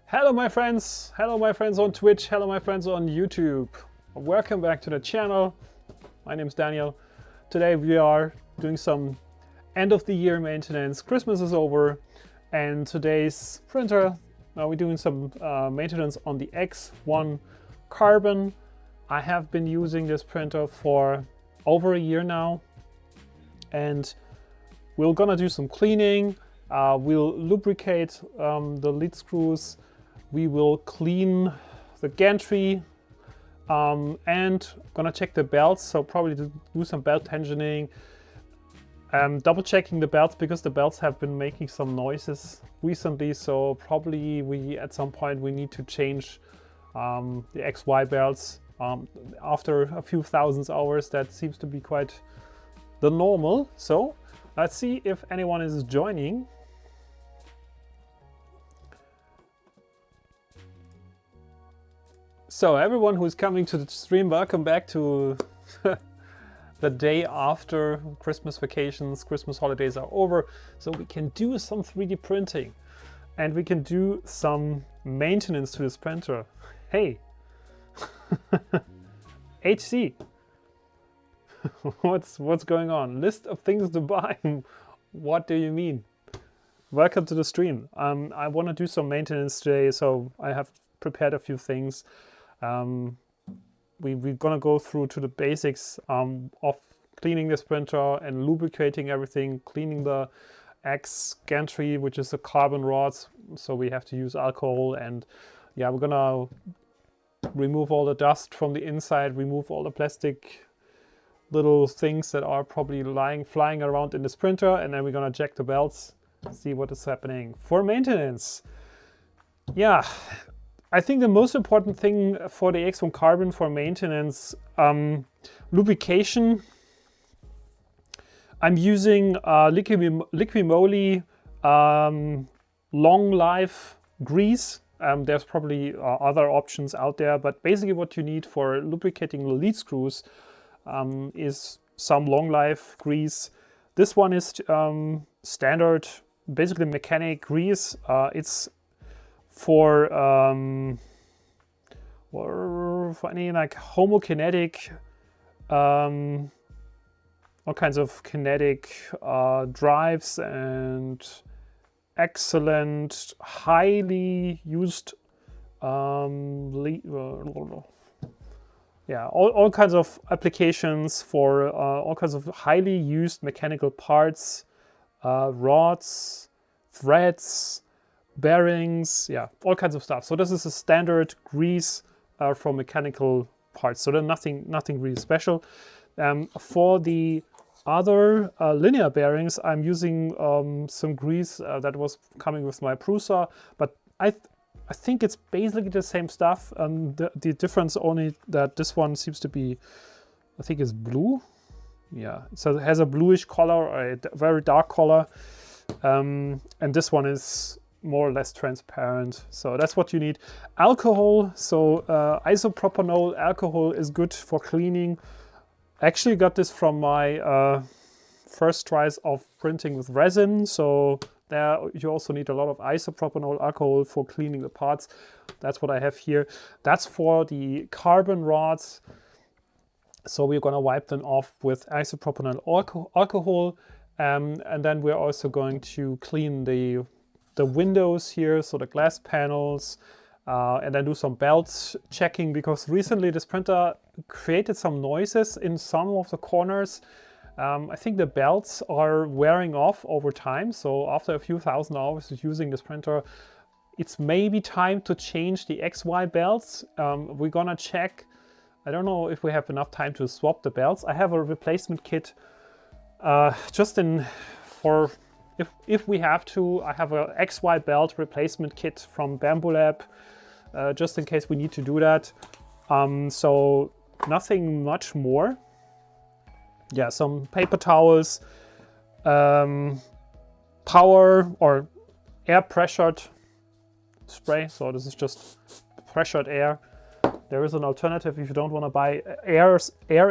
Hello my friends on Twitch, hello my friends on YouTube. Welcome back to the channel. My name is Daniel. Today we are doing some end of the year maintenance. Christmas is over and today's printer, we're doing some maintenance on the X1 Carbon. I have been using this printer for over a year now and we're gonna do some cleaning. We'll lubricate the lead screws. We will clean the gantry and gonna check the belts. So probably do some belt tensioning. Double checking the belts because the belts have been making some noises recently. So probably at some point we need to change the XY belts after a few thousand hours. That seems to be quite the normal. So let's see if anyone is joining. So everyone who's coming to the stream, welcome back to the day after Christmas vacations. Christmas holidays are over, so we can do some 3D printing and we can do some maintenance to this printer. Hey, HC, what's going on? List of things to buy. What do you mean? Welcome to the stream. I want to do some maintenance today, so I have prepared a few things. We're gonna go through to the basics of cleaning this printer and lubricating everything, cleaning the X gantry, which is the carbon rods. So we have to use alcohol, and yeah, we're gonna remove all the dust from the inside, remove all the plastic little things that are probably flying around in this printer, and then we're gonna check the belts, see what is happening for maintenance. Yeah. I think the most important thing for the X1 Carbon for maintenance, lubrication. I'm using Liquimoly long life grease. There's probably other options out there, but basically what you need for lubricating the lead screws is some long life grease. This one is standard, basically mechanic grease. It's for any like homokinetic, all kinds of kinetic drives and excellent, highly used, all kinds of applications for all kinds of highly used mechanical parts, rods, threads, bearings, yeah, all kinds of stuff. So this is a standard grease for mechanical parts. So there's nothing really special. For the other linear bearings, I'm using some grease that was coming with my Prusa, but I think it's basically the same stuff. The difference only that this one seems to be, I think it's blue. Yeah, so it has a bluish color, or a very dark color, and this one is more or less transparent. So that's what you need. Alcohol, so isopropanol alcohol is good for cleaning. I actually got this from my first tries of printing with resin. So there you also need a lot of isopropanol alcohol for cleaning the parts. That's what I have here. That's for the carbon rods. So we're gonna wipe them off with isopropanol alcohol. And then we're also going to clean the windows here, so the glass panels, and then do some belt checking, because recently this printer created some noises in some of the corners. I think the belts are wearing off over time, so after a few thousand hours of using this printer, it's maybe time to change the XY belts. We're gonna check. I don't know if we have enough time to swap the belts. I have a replacement kit if we have to. I have a XY belt replacement kit from Bambu Lab, just in case we need to do that. So nothing much more. Yeah, some paper towels, power or air pressured spray. So this is just pressured air. There is an alternative if you don't want to buy air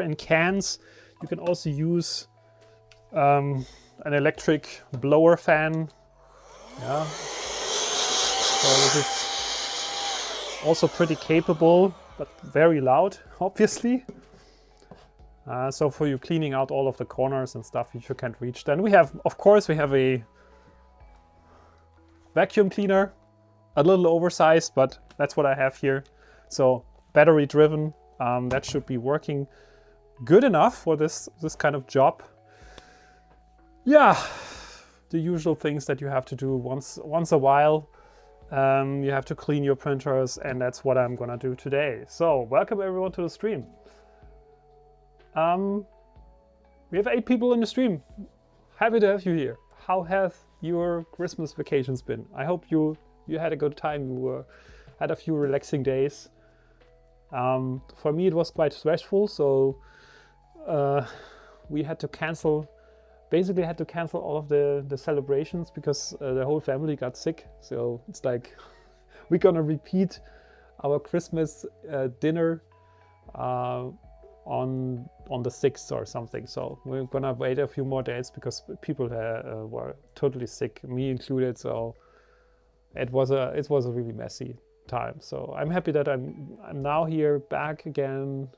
in cans. You can also use an electric blower fan. Yeah. So this is Also pretty capable, but very loud, obviously. So for you cleaning out all of the corners and stuff you can't reach. Then we have, of course, we have a vacuum cleaner, a little oversized, but that's what I have here. So battery driven, that should be working good enough for this kind of job. Yeah, the usual things that you have to do once a while. You have to clean your printers, and that's what I'm gonna do today. So welcome everyone to the stream. We have 8 people in the stream. Happy to have you here. How have your Christmas vacations been? I hope you had a good time. You had a few relaxing days. For me, it was quite stressful, so we had to cancel. Basically, had to cancel all of the celebrations because the whole family got sick. So it's like we're gonna repeat our Christmas dinner on the 6th or something. So we're gonna wait a few more days because people were totally sick, me included. So it was a really messy time. So I'm happy that I'm now here back again,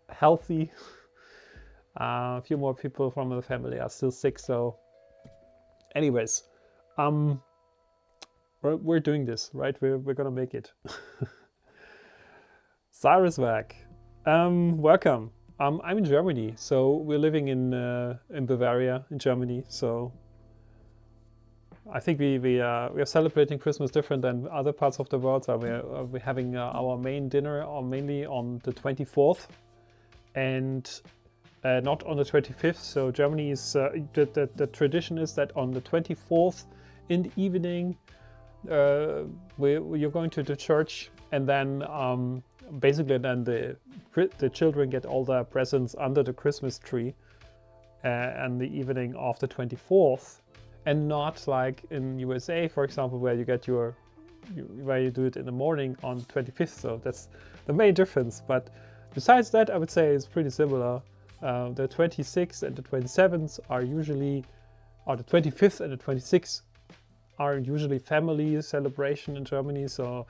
healthy. A few more people from the family are still sick. So anyways, we're doing this, right? We're gonna make it. Cyrus back. Welcome. I'm in Germany, so we're living in Bavaria, in Germany. So I think we are celebrating Christmas different than other parts of the world. So we're having our main dinner mainly on the 24th, and not on the 25th. So Germany is the tradition is that on the 24th in the evening, you're going to the church, and then basically then the children get all their presents under the Christmas tree and the evening of the 24th, and not like in USA, for example, where you get where you do it in the morning on 25th. So that's the main difference. But besides that, I would say it's pretty similar. The 26th and the 27th are usually, or the 25th and the 26th are usually family celebration in Germany. So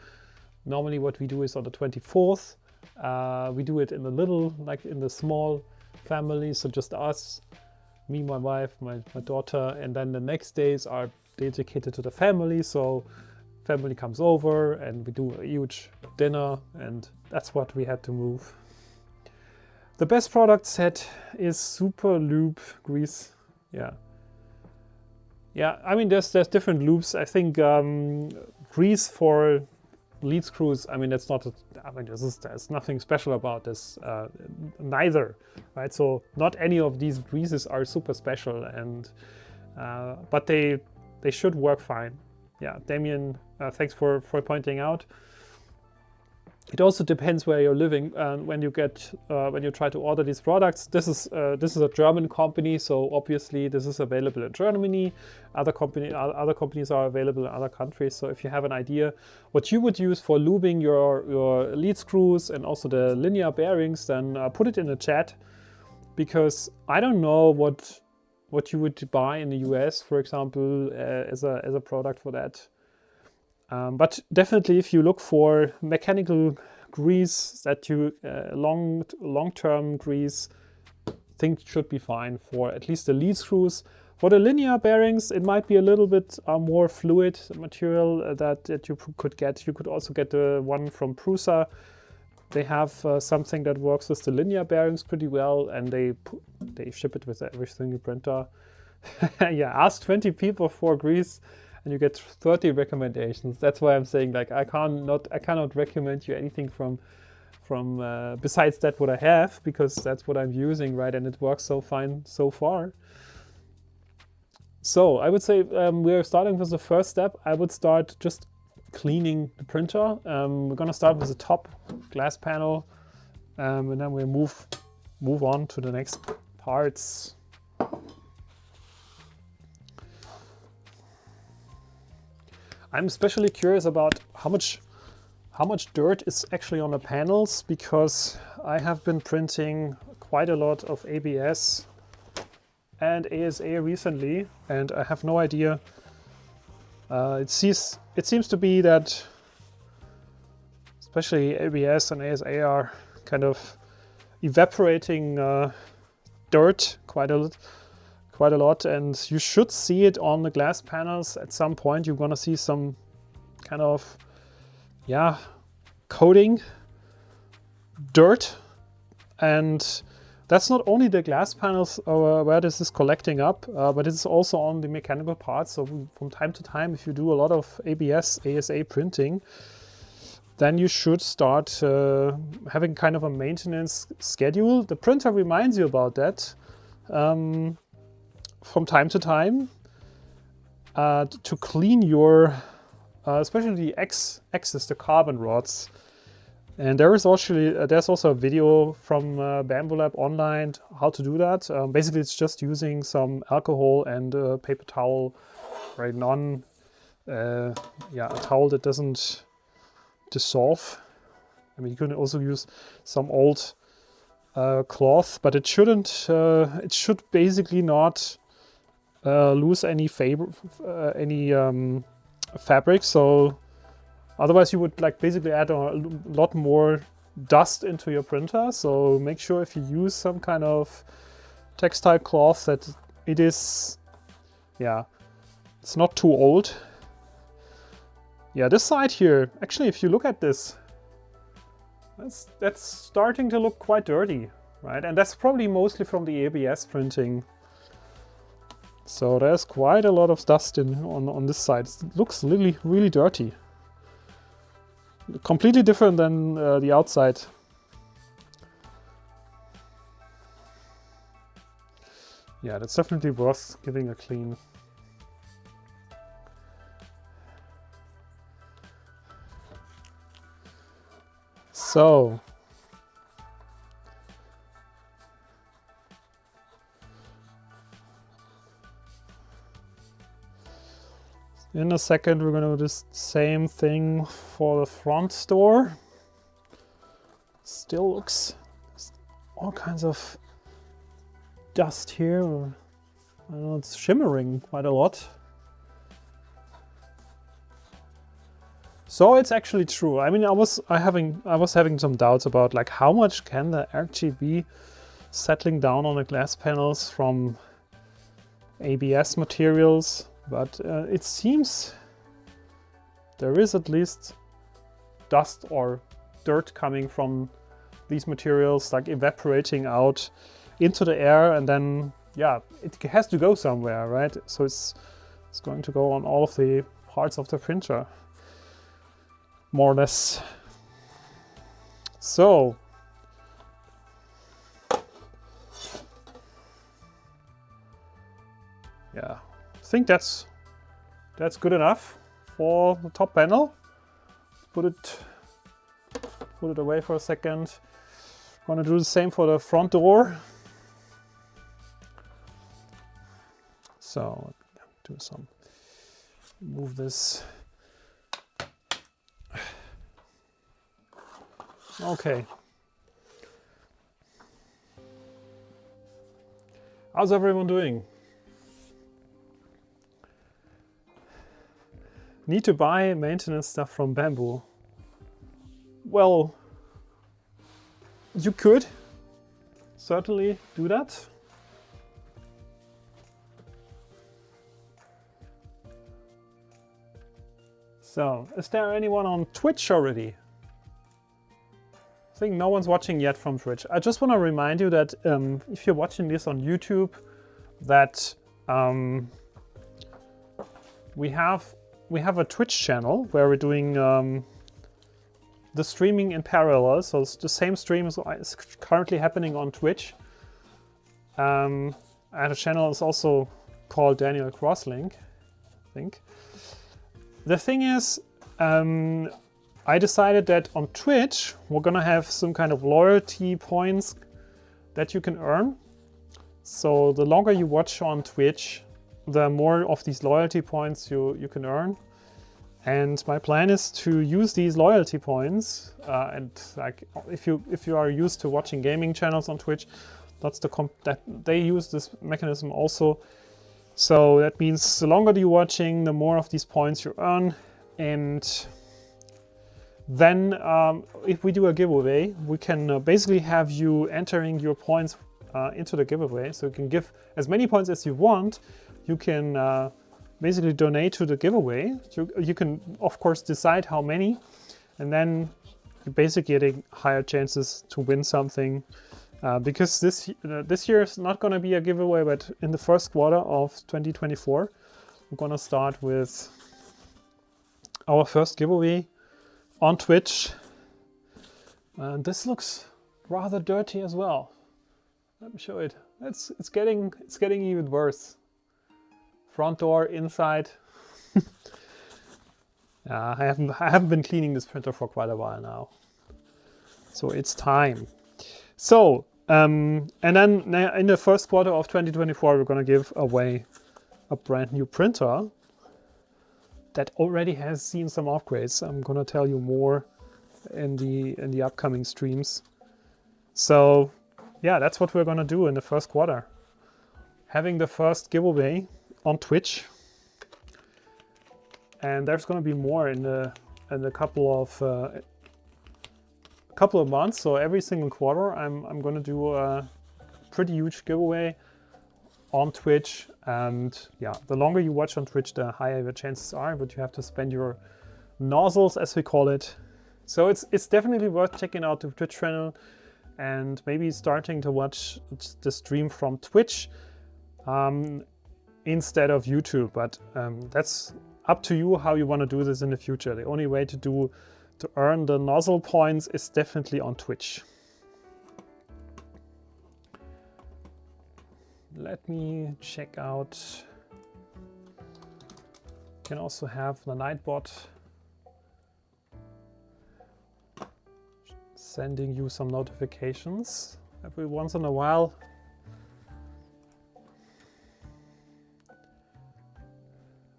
normally what we do is on the 24th, we do it in the like in the small family, so just us, me, my wife, my daughter, and then the next days are dedicated to the family. So family comes over and we do a huge dinner, and that's what we had to move. The best product set is Super Lube grease. Yeah, I mean there's different lubes. I think grease for lead screws, I mean, that's not, there's nothing special about this, neither, right? So not any of these greases are super special, and but they should work fine. Yeah, Damien, thanks for pointing out. It also depends where you're living, when you try to order these products. This is a German company, so obviously this is available in Germany. Other companies are available in other countries. So if you have an idea what you would use for lubing your lead screws and also the linear bearings, then put it in the chat, because I don't know what you would buy in the US, for example, as a product for that. But definitely, if you look for mechanical grease that you long-term grease, I think should be fine for at least the lead screws. For the linear bearings, it might be a little bit more fluid material that you could get. You could also get the one from Prusa. They have something that works with the linear bearings pretty well, and they ship it with every single printer. Yeah, ask 20 people for grease, and you get 30 recommendations. That's why I'm saying, like, I cannot recommend you anything from besides that what I have, because that's what I'm using, right? And it works so fine so far. So I would say we're starting with the first step. I would start just cleaning the printer. We're gonna start with the top glass panel, and then we move on to the next parts. I'm especially curious about how much dirt is actually on the panels, because I have been printing quite a lot of ABS and ASA recently, and I have no idea. It seems to be that especially ABS and ASA are kind of evaporating dirt quite a lot, and you should see it on the glass panels at some point. You're gonna see some kind of, yeah, coating, dirt, and that's not only the glass panels where this is collecting up, but it's also on the mechanical parts. So from time to time, if you do a lot of ABS, ASA printing, then you should start having kind of a maintenance schedule. The printer reminds you about that from time to time to clean your, especially the axis, the carbon rods. And there's also a video from Bambu Lab online how to do that. Basically, it's just using some alcohol and a paper towel, right? A towel that doesn't dissolve. I mean, you can also use some old cloth, but it shouldn't. It should basically not lose any fabric. So. Otherwise, you would basically add a lot more dust into your printer. So make sure if you use some kind of textile cloth that it is, yeah, it's not too old. Yeah, this side here, actually, if you look at this, that's starting to look quite dirty, right? And that's probably mostly from the ABS printing. So there's quite a lot of dust on this side. It looks really dirty. Completely different than the outside. Yeah, that's definitely worth giving a clean. So, in a second, we're going to do the same thing for the front door. Still looks all kinds of dust here. I don't know, it's shimmering quite a lot. So it's actually true. I mean, I was having some doubts about like how much can there actually be settling down on the glass panels from ABS materials. But it seems there is at least dust or dirt coming from these materials, like evaporating out into the air, and then, yeah, it has to go somewhere, right? So it's going to go on all of the parts of the printer, more or less. So, yeah. I think that's good enough for the top panel. Put it away for a second. Gonna do the same for the front door. So move this. Okay. How's everyone doing? Need to buy maintenance stuff from Bambu. Well, you could certainly do that. So, is there anyone on Twitch already? I think no one's watching yet from Twitch. I just want to remind you that if you're watching this on YouTube, that we have a Twitch channel where we're doing the streaming in parallel. So it's the same stream is currently happening on Twitch. And the channel is also called Daniel Crosslink, I think. The thing is, I decided that on Twitch, we're gonna have some kind of loyalty points that you can earn. So the longer you watch on Twitch, the more of these loyalty points you can earn. And my plan is to use these loyalty points, and like if you are used to watching gaming channels on Twitch, that's that they use this mechanism also. So that means the longer you're watching, the more of these points you earn, and Then if we do a giveaway, we can basically have you entering your points into the giveaway. So you can give as many points as you want. You can basically donate to the giveaway. You can, of course, decide how many, and then you're basically getting higher chances to win something. Because this year is not going to be a giveaway, but in the first quarter of 2024, we're going to start with our first giveaway on Twitch. And this looks rather dirty as well. Let me show it. It's getting even worse. Front door, inside. I haven't been cleaning this printer for quite a while now, so it's time. So and then in the first quarter of 2024, we're going to give away a brand new printer that already has seen some upgrades. I'm going to tell you more in the upcoming streams. So yeah, that's what we're going to do in the first quarter. Having the first giveaway on Twitch, and there's going to be more in a couple of months. So every single quarter, I'm going to do a pretty huge giveaway on Twitch. And yeah, the longer you watch on Twitch, the higher the chances are. But you have to spend your nozzles, as we call it. So it's definitely worth checking out the Twitch channel and maybe starting to watch the stream from Twitch instead of YouTube. But that's up to you how you want to do this in the future. The only way to earn the nozzle points is definitely on Twitch. Let me check out. You can also have the Nightbot sending you some notifications every once in a while.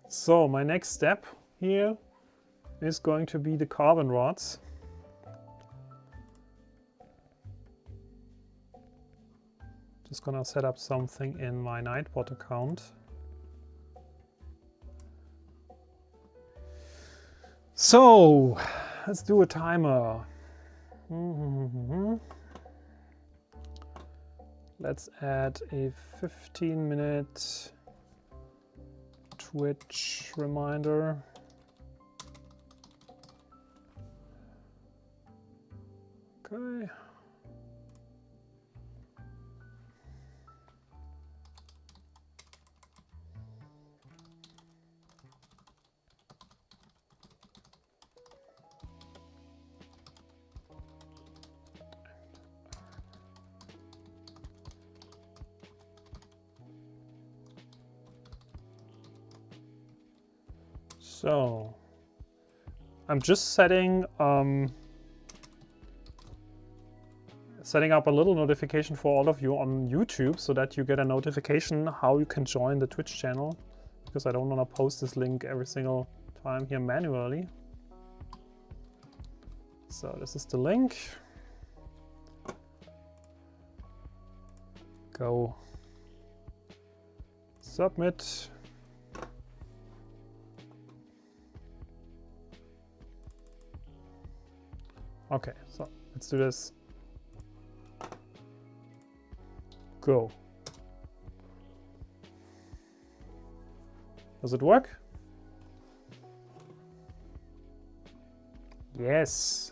So my next step here is going to be the carbon rods. Just gonna set up something in my Nightbot account. So let's do a timer. Let's add a 15-minute Twitch reminder. Okay. So I'm just setting up a little notification for all of you on YouTube so that you get a notification how you can join the Twitch channel, because I don't want to post this link every single time here manually. So this is the link. Go submit. Okay, so let's do this. Go. Does it work? Yes.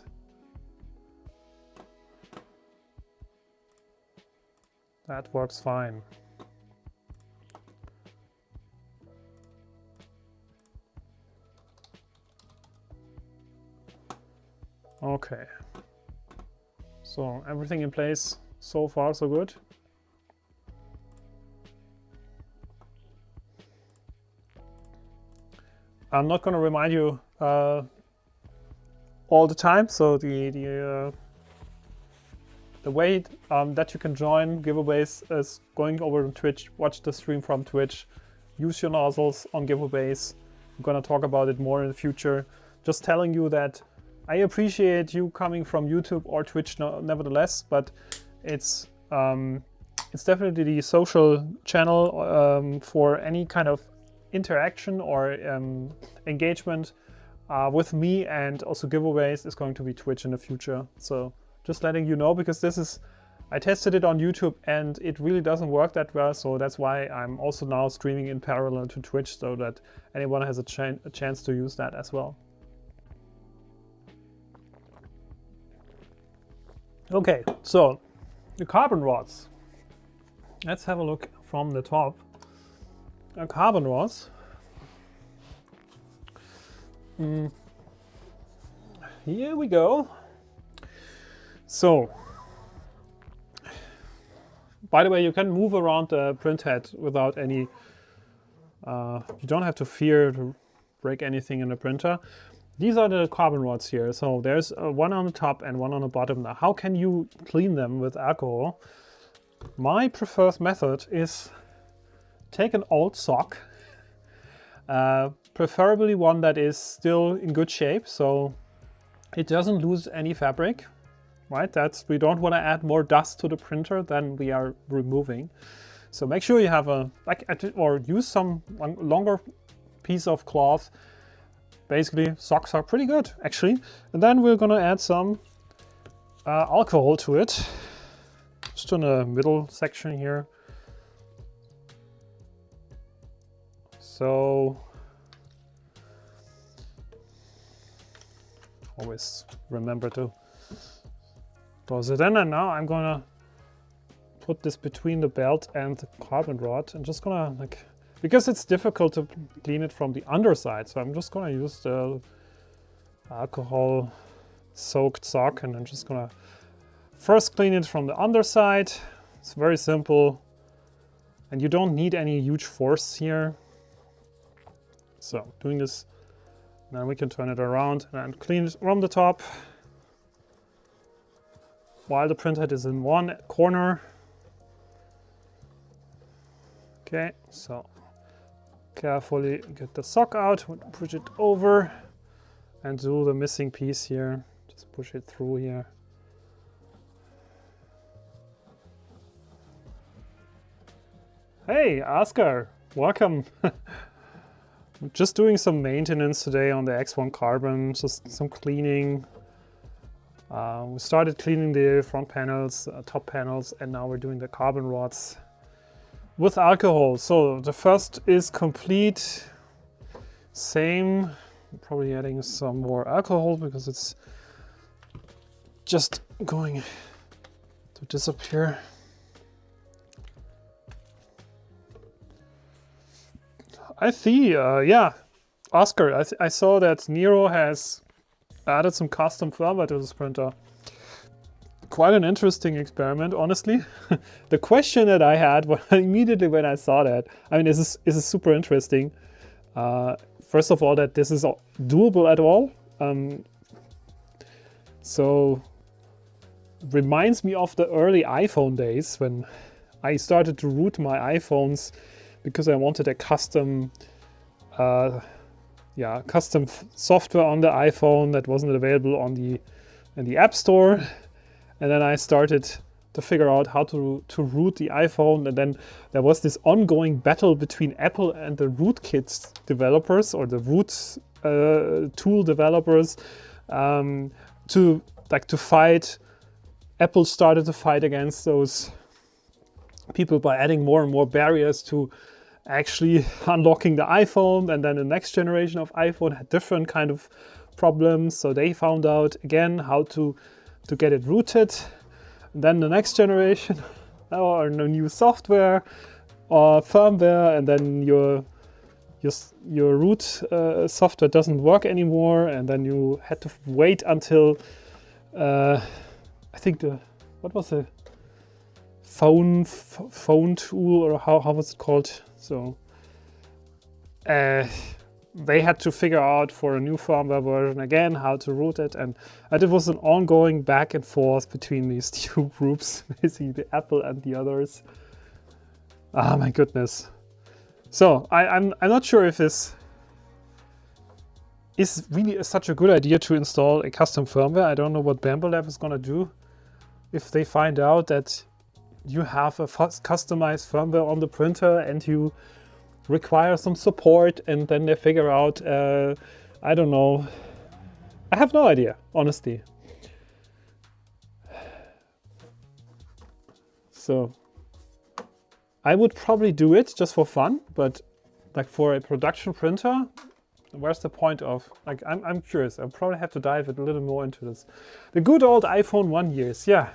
That works fine. Okay. So everything in place so far, so good. I'm not going to remind you all the time. So the way that you can join giveaways is going over to Twitch, watch the stream from Twitch, use your nozzles on giveaways. I'm going to talk about it more in the future. Just telling you that I appreciate you coming from YouTube or Twitch nevertheless, but it's definitely the social channel for any kind of interaction or engagement with me, and also giveaways, is going to be Twitch in the future. So just letting you know, because this is, I tested it on YouTube and it really doesn't work that well. So that's why I'm also now streaming in parallel to Twitch, so that anyone has a chance to use that as well. Okay, so the carbon rods. Let's have a look from the top. Carbon rods. Here we go. So, by the way, you can move around the print head without any, you don't have to fear to break anything in the printer. These are the carbon rods here. So there's one on the top and one on the bottom. Now, how can you clean them with alcohol? My preferred method is take an old sock, preferably one that is still in good shape, so it doesn't lose any fabric, right? We don't want to add more dust to the printer than we are removing. So make sure you have or use some longer piece of cloth. Basically, socks are pretty good, actually. And then we're gonna add some alcohol to it, just in the middle section here. So always remember to toss it in, and now I'm gonna put this between the belt and the carbon rod. I'm just gonna because it's difficult to clean it from the underside, so I'm just gonna use the alcohol soaked sock, and I'm just gonna first clean it from the underside. It's very simple, and you don't need any huge force here. So doing this, then we can turn it around and clean it from the top while the print head is in one corner. Okay, so carefully get the sock out, push it over, and do the missing piece here. Just push it through here. Hey, Oscar, welcome. I'm just doing some maintenance today on the X1 Carbon, just some cleaning. We started cleaning the front panels, top panels, and now we're doing the carbon rods with alcohol. So the first is complete. Same, probably adding some more alcohol because it's just going to disappear. I see, yeah, Oscar, I saw that Nero has added some custom firmware to this printer. Quite an interesting experiment, honestly. The question that I had immediately when I saw that, I mean, this is super interesting. First of all, that this is doable at all. So reminds me of the early iPhone days when I started to root my iPhones because I wanted a custom custom software on the iPhone that wasn't available on in the App Store. And then I started to figure out how to root the iPhone, and then there was this ongoing battle between Apple and the rootkit developers, or the root tool developers, to fight. Apple started to fight against those people by adding more and more barriers to actually unlocking the iPhone, and then the next generation of iPhone had different kind of problems. So they found out again how to get it rooted. And then the next generation, or no new software or firmware, and then your root software doesn't work anymore, and then you had to wait until I think what was the phone tool, or how was it called? So they had to figure out for a new firmware version again how to root it, and it was an ongoing back and forth between these two groups, basically the Apple and the others. Ah, my goodness. So I'm not sure if this is really such a good idea to install a custom firmware. I don't know what Bambu Lab is gonna do if they find out that you have a customized firmware on the printer and you require some support, and then they figure out I don't know. I have no idea, honestly. So I would probably do it just for fun, but like for a production printer, where's the point of, like, I'm curious. I'll probably have to dive a little more into this. The good old iPhone 1 years, yeah.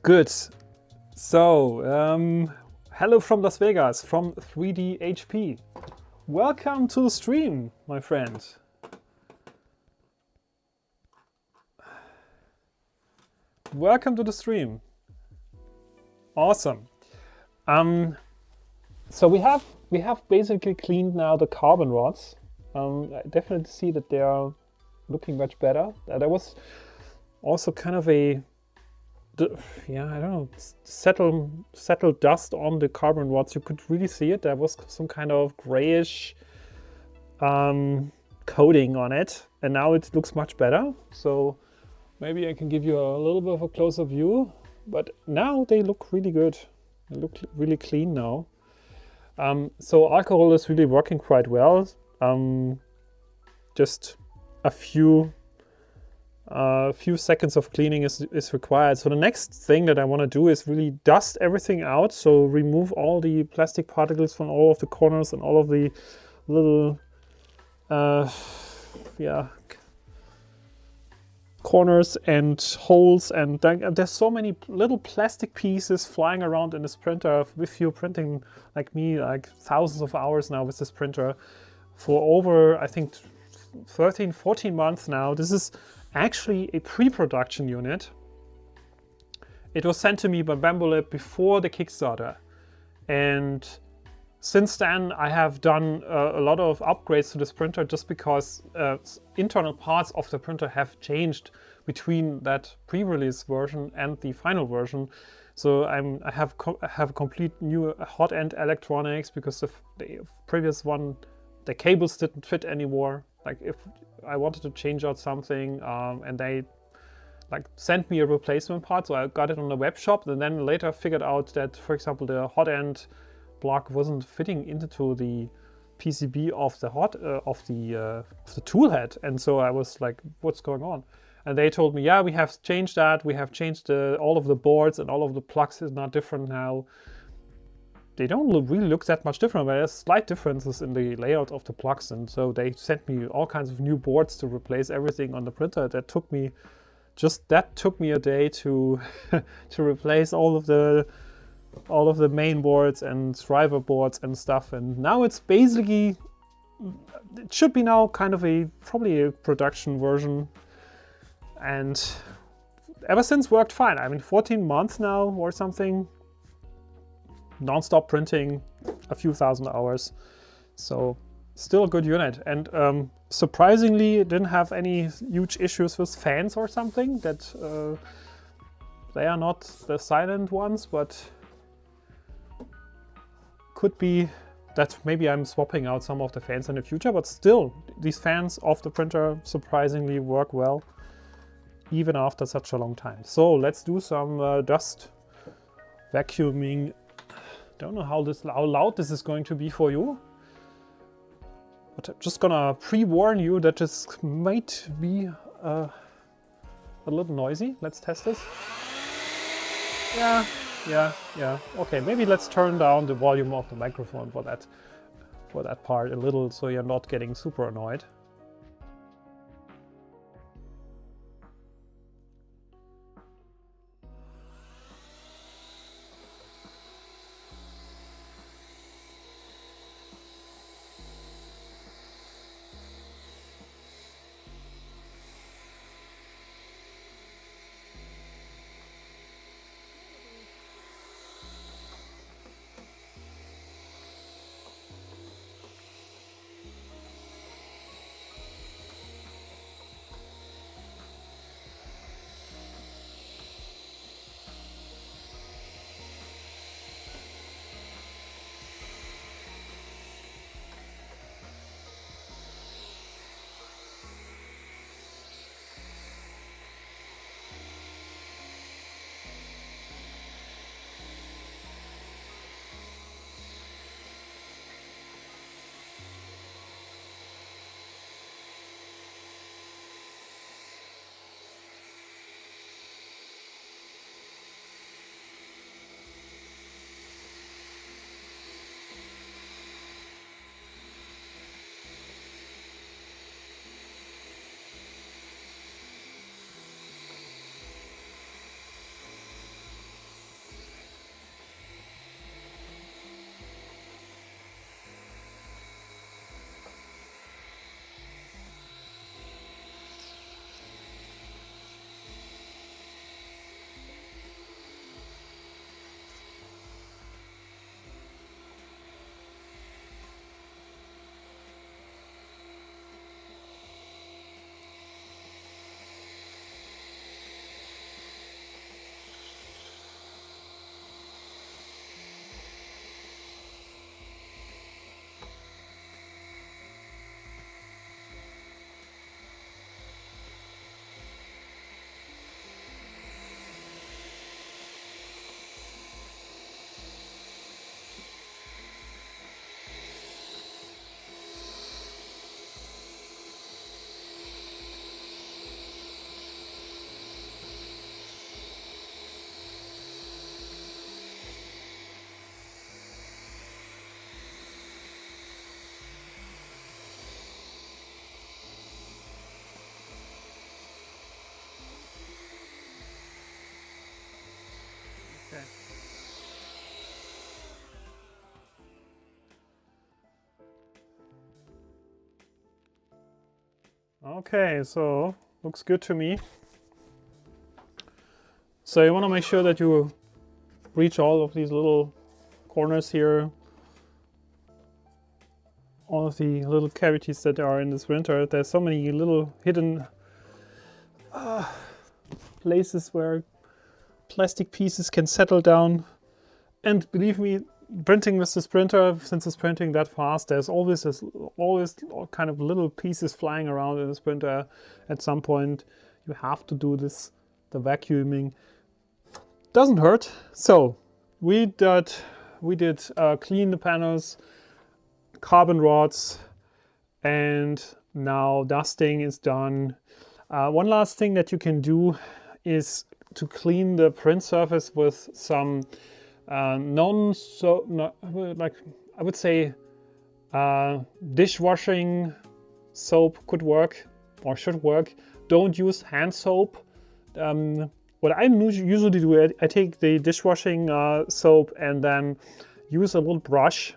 Good. So, hello from Las Vegas, from 3D HP. Welcome to the stream, my friend. Welcome to the stream. Awesome. So we have basically cleaned now the carbon rods. I definitely see that they are looking much better. There was also kind of a, yeah, I don't know, settled dust on the carbon rods. You could really see it. There was some kind of grayish coating on it, and now it looks much better. So maybe I can give you a little bit of a closer view, but now they look really good. They look really clean now. So alcohol is really working quite well. Just a few seconds of cleaning is required. So the next thing that I want to do is really dust everything out. So remove all the plastic particles from all of the corners and all of the little, corners and holes, and there's so many little plastic pieces flying around in this printer. With you printing like me, like thousands of hours now with this printer for over, I think, 13, 14 months now. This is actually a pre-production unit. It was sent to me by Bambu Lab before the Kickstarter, and since then I have done a lot of upgrades to this printer, just because internal parts of the printer have changed between that pre-release version and the final version. So I have complete new hot end electronics, because the previous one, the cables didn't fit anymore. Like if I wanted to change out something, and they like sent me a replacement part, so I got it on the web shop, and then later figured out that, for example, the hot end block wasn't fitting into the PCB of the tool head, and so I was like, what's going on? And they told me, yeah, we have changed that. We have changed all of the boards, and all of the plugs is not different now. They don't really look that much different, but there's slight differences in the layout of the plugs, and so they sent me all kinds of new boards to replace everything on the printer. That took me a day to to replace all of the main boards and driver boards and stuff. And now it's basically, it should be now kind of probably a production version, and ever since worked fine. I mean, 14 months now or something, non-stop printing, a few thousand hours. So still a good unit, and surprisingly it didn't have any huge issues with fans or something. That they are not the silent ones, but could be that maybe I'm swapping out some of the fans in the future. But still, these fans of the printer surprisingly work well, even after such a long time. So let's do some dust vacuuming. Don't know how loud this is going to be for you, but I'm just gonna pre-warn you that this might be a little noisy. Let's test this. Yeah. Okay, maybe let's turn down the volume of the microphone for that part a little, so you're not getting super annoyed. Okay. Okay, so looks good to me. So you want to make sure that you reach all of these little corners here, all of the little cavities that are in this printer. There's so many little hidden places where plastic pieces can settle down. And believe me, printing with this printer, since it's printing that fast, there's always all kind of little pieces flying around in this printer. At some point, you have to do this. The vacuuming doesn't hurt. So we did clean the panels, carbon rods, and now dusting is done. One last thing that you can do is to clean the print surface with some I would say dishwashing soap could work or should work. Don't use hand soap. What I usually do, I take the dishwashing soap and then use a little brush,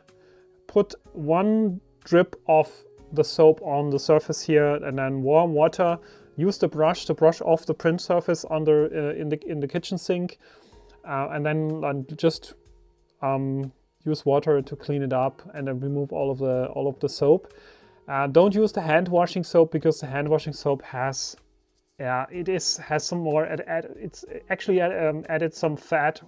put one drip of the soap on the surface here, and then warm water. Use the brush to brush off the print surface under in the kitchen sink, and then just use water to clean it up and then remove all of the soap. Don't use the hand washing soap, because the hand washing soap has some more. It's actually added some fat,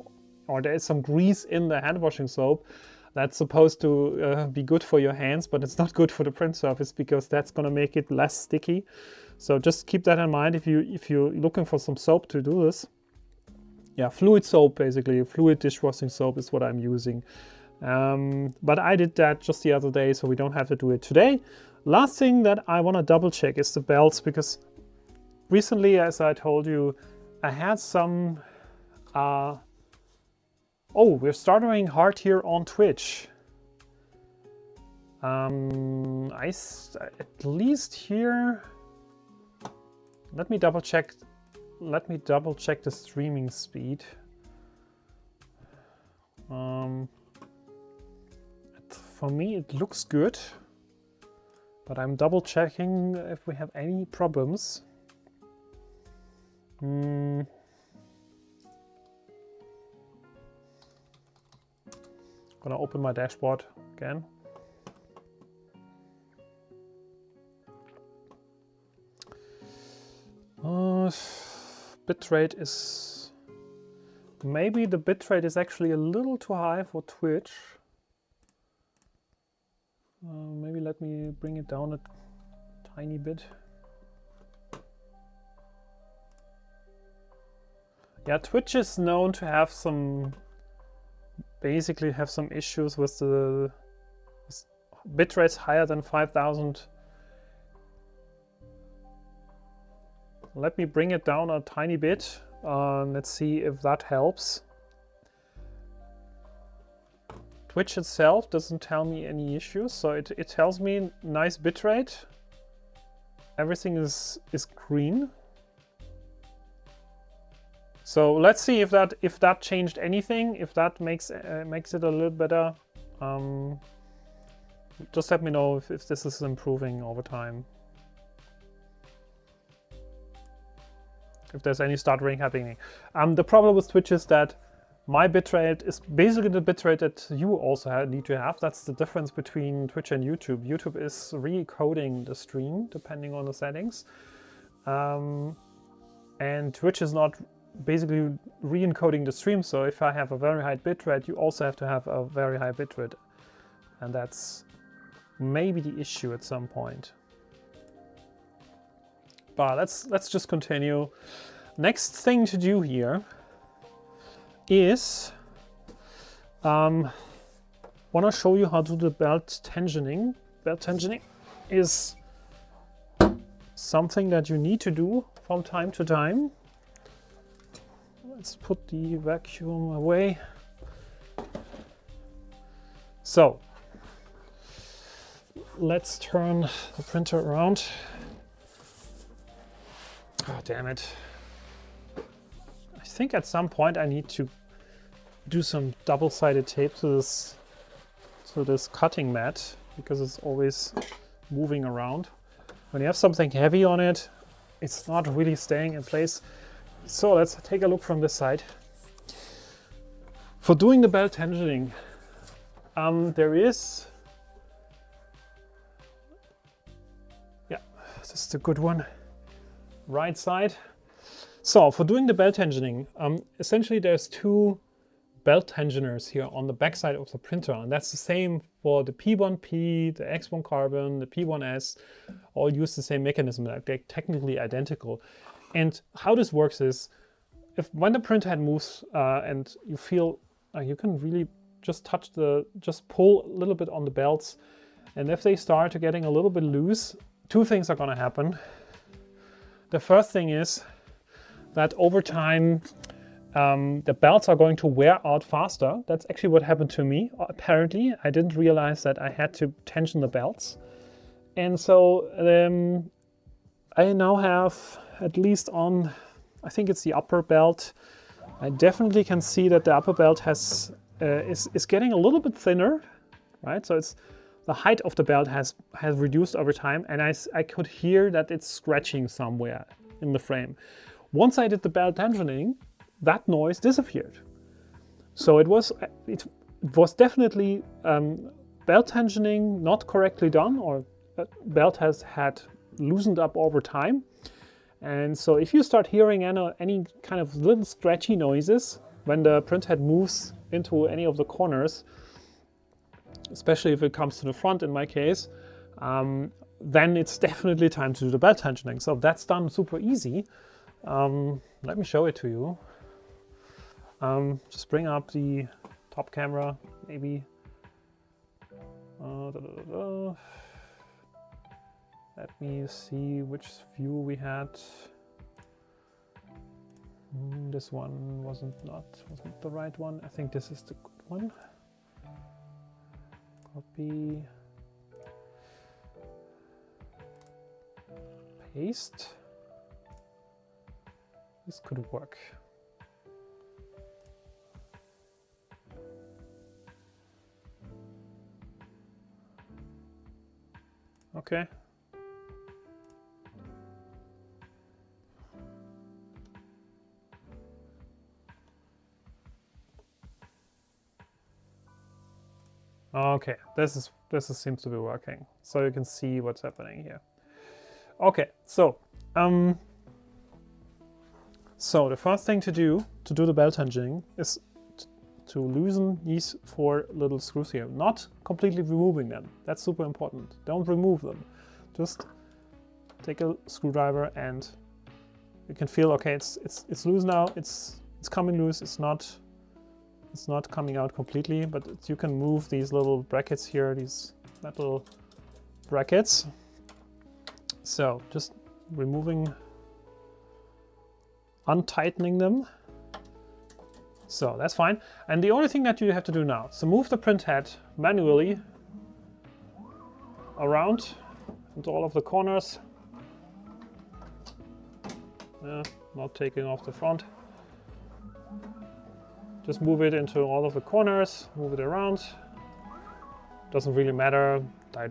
or there is some grease in the hand washing soap that's supposed to be good for your hands, but it's not good for the print surface, because that's going to make it less sticky. So just keep that in mind if you're looking for some soap to do this. Yeah, fluid soap, basically fluid dishwashing soap is what I'm using. But I did that just the other day, so we don't have to do it today. Last thing that I want to double check is the belts, because recently, as I told you, I had some we're starting hard here on Twitch. At least here, let me double check the streaming speed. For me it looks good, but I'm double checking if we have any problems. Gonna open my dashboard again. Bitrate is... Maybe the bitrate is actually a little too high for Twitch. Maybe let me bring it down a tiny bit. Yeah, Twitch is known to have some... basically have some issues with the bitrates higher than 5000. Let me bring it down a tiny bit. Let's see if that helps. Twitch itself doesn't tell me any issues, so it tells me nice bitrate. Everything is green. So let's see if that changed anything. If that makes it a little better. Just let me know if this is improving over time. If there's any stuttering happening. The problem with Twitch is that my bitrate is basically the bitrate that you also need to have. That's the difference between Twitch and YouTube. YouTube is re-encoding the stream depending on the settings. And Twitch is not basically re-encoding the stream. So if I have a very high bitrate, you also have to have a very high bitrate. And that's maybe the issue at some point. But let's just continue. Next thing to do here is want to show you how to do the belt tensioning. Belt tensioning is something that you need to do from time to time. Let's put the vacuum away. So let's turn the printer around. Oh, damn it. I think at some point I need to do some double-sided tape to this cutting mat, because it's always moving around. When you have something heavy on it, it's not really staying in place. So let's take a look from this side. For doing the belt tensioning, there is, yeah, this is the good one, right side. So for doing the belt tensioning, essentially there's two belt tensioners here on the back side of the printer, and that's the same for the P1P, the X1 Carbon, the P1S, all use the same mechanism. They're technically identical. And how this works is, when the printer head moves and you feel, you can really just just pull a little bit on the belts, and if they start to getting a little bit loose, two things are going to happen. The first thing is that over time, the belts are going to wear out faster. That's actually what happened to me. Apparently, I didn't realize that I had to tension the belts. And so I now have, at least on, I think it's the upper belt, I definitely can see that the upper belt is getting a little bit thinner, right? So it's the height of the belt has reduced over time, and I could hear that it's scratching somewhere in the frame. Once I did the belt tensioning, that noise disappeared. So it was definitely belt tensioning not correctly done, or belt had loosened up over time. And so if you start hearing any kind of little scratchy noises when the print head moves into any of the corners, especially if it comes to the front in my case, then it's definitely time to do the belt tensioning. So that's done super easy. Let me show it to you. Just bring up the top camera, maybe. Let me see which view we had. This one wasn't the right one. I think this is the good one. Copy. Paste. This could work. Okay. Okay, this seems to be working. So you can see what's happening here. Okay, so the first thing to do the belt tensioning is to loosen these 4 little screws here, not completely removing them. That's super important. Don't remove them. Just take a screwdriver and you can feel, okay, it's loose now. It's coming loose. It's not coming out completely, but you can move these little brackets here, these metal brackets. So just untightening them. So that's fine. And the only thing that you have to do now is to move the print head manually around into all of the corners. Not taking off the front. Just move it into all of the corners, move it around. Doesn't really matter.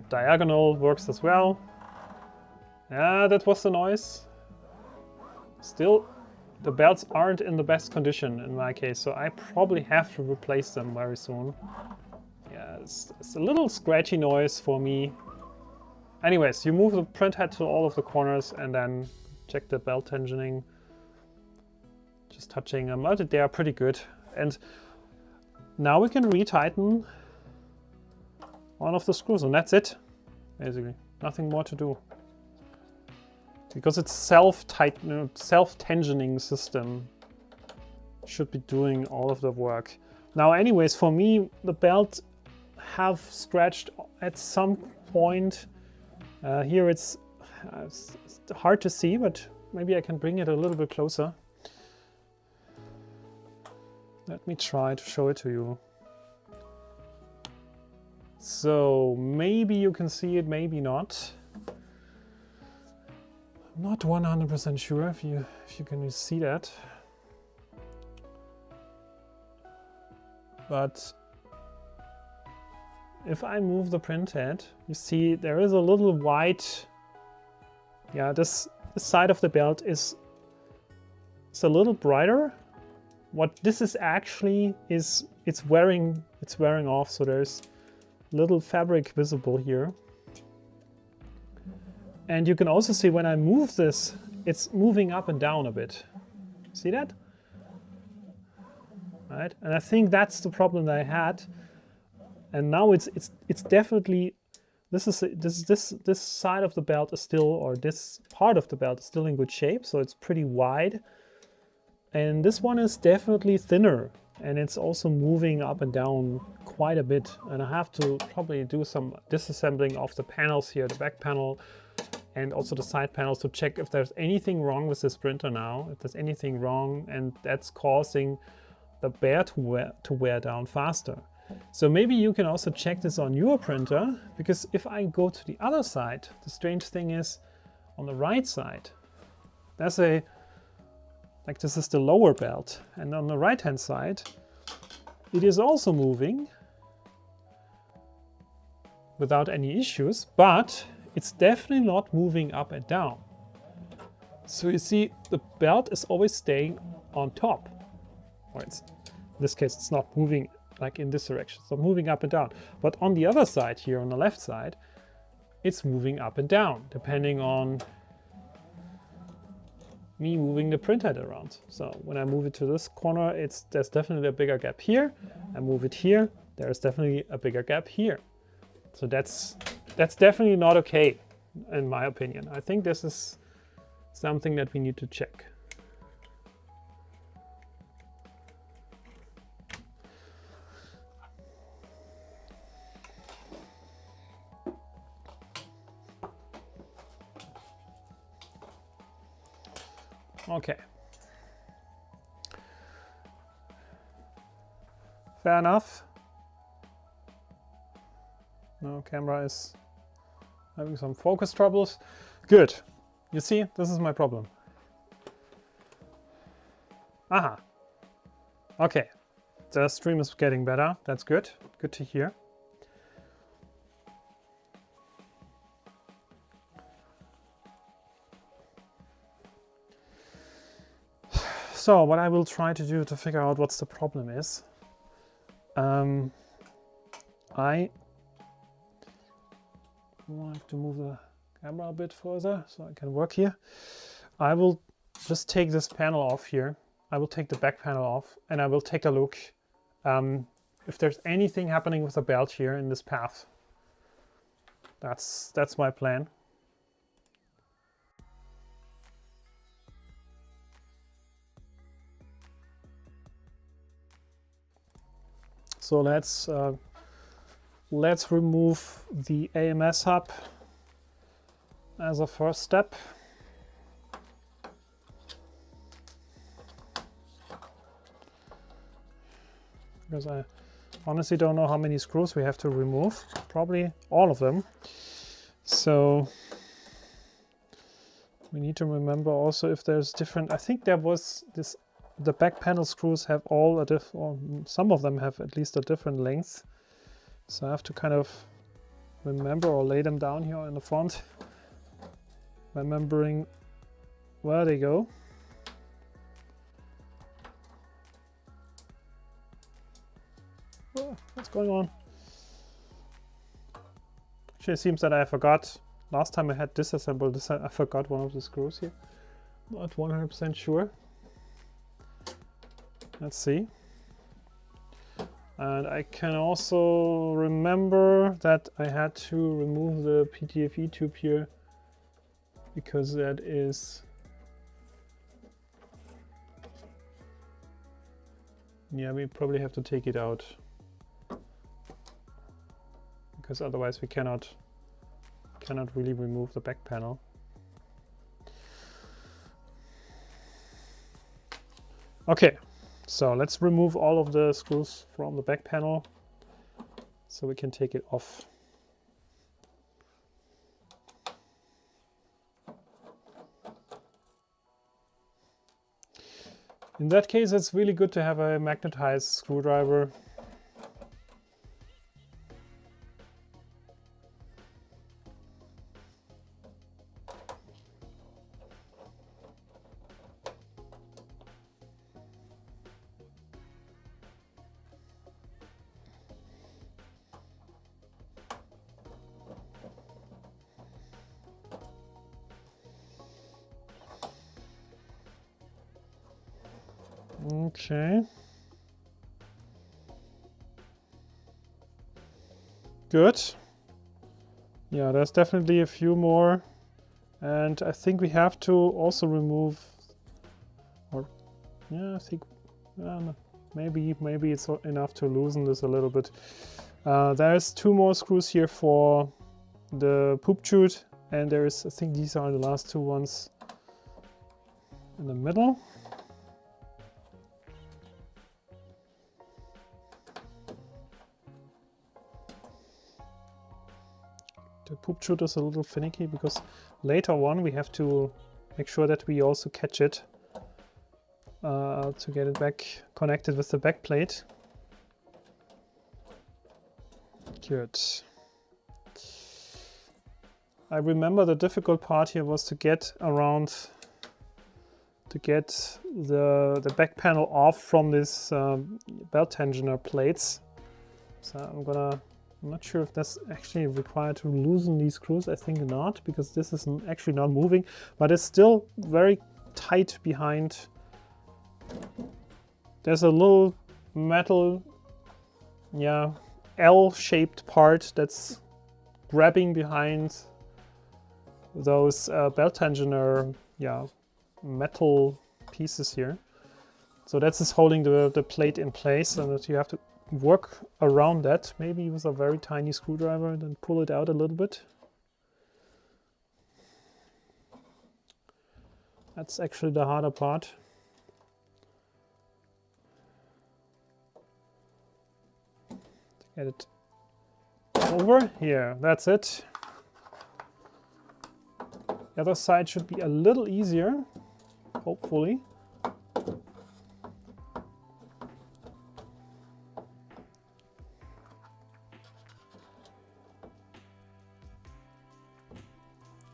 Diagonal works as well. Yeah, that was the noise. Still, the belts aren't in the best condition in my case, so I probably have to replace them very soon. Yeah, it's a little scratchy noise for me. Anyways, you move the print head to all of the corners and then check the belt tensioning. Just touching them. They are pretty good. And now we can retighten one of the screws, and that's it. Basically, nothing more to do. Because it's self-tensioning system should be doing all of the work. Now, anyways, for me, the belt have scratched at some point. Here it's hard to see, but maybe I can bring it a little bit closer. Let me try to show it to you. So maybe you can see it, maybe not. I'm not 100% sure if you can see that. but if I move the print head, you see there is a little white, yeah, this side of the belt is a little brighter. What this is actually is it's wearing off, so there's little fabric visible here. And you can also see when I move this, it's moving up and down a bit. See that? Right? And I think that's the problem that I had. And now it's definitely, this side of the belt is still, or this part of the belt is still in good shape, so it's pretty wide. And this one is definitely thinner, and it's also moving up and down quite a bit. And I have to probably do some disassembling of the panels here, the back panel and also the side panels, to check if there's anything wrong with this printer now, if there's anything wrong and that's causing the bear to wear down faster. So maybe you can also check this on your printer, because if I go to the other side, the strange thing is on the right side, there's a, like this is the lower belt, and on the right hand side, it is also moving without any issues, but it's definitely not moving up and down. So you see the belt is always staying on top. Or in this case, it's not moving like in this direction, so moving up and down. But on the other side here, on the left side, it's moving up and down, depending on me moving the print head around. So when I move it to this corner, there's definitely a bigger gap here. I move it here, there's definitely a bigger gap here. So that's definitely not okay, in my opinion. I think this is something that we need to check. Okay. Fair enough. No, camera is having some focus troubles. Good. You see, this is my problem. Aha. Okay. The stream is getting better. That's good. Good to hear. So what I will try to do to figure out what's the problem is, I have to move the camera a bit further so I can work here. I will just take this panel off here. I will take the back panel off, and I will take a look if there's anything happening with the belt here in this path. That's my plan. So let's remove the AMS hub as a first step. Because I honestly don't know how many screws we have to remove. Probably all of them. So we need to remember also if there's different, I think there was this, the back panel screws have all a different, or some of them have at least a different length. So I have to kind of remember or lay them down here in the front, remembering where they go. Oh, what's going on? Actually, it seems that I forgot. Last time I had disassembled this, I forgot one of the screws here. Not 100% sure. Let's see. And I can also remember that I had to remove the PTFE tube here, because that is, yeah, we probably have to take it out, because otherwise we cannot really remove the back panel. Okay. So let's remove all of the screws from the back panel so we can take it off. In that case, it's really good to have a magnetized screwdriver. Okay. Good. Yeah, there's definitely a few more. And I think we have to also remove, or yeah, I think no, maybe it's enough to loosen this a little bit. There's 2 more screws here for the poop chute, and I think these are the last 2 ones in the middle. The poop chute is a little finicky because later on we have to make sure that we also catch it to get it back connected with the back plate. Good. I remember the difficult part here was to get around, to get the back panel off from this belt tensioner plates. So I'm not sure if that's actually required to loosen these screws. I think not, because this is actually not moving, but it's still very tight behind. There's a little metal, yeah, L-shaped part that's grabbing behind those belt tensioner, yeah, metal pieces here. So that's just holding the plate in place, and that you have to work around that, maybe with a very tiny screwdriver, and then pull it out a little bit. That's actually the harder part. Get it over here. That's it. The other side should be a little easier, hopefully.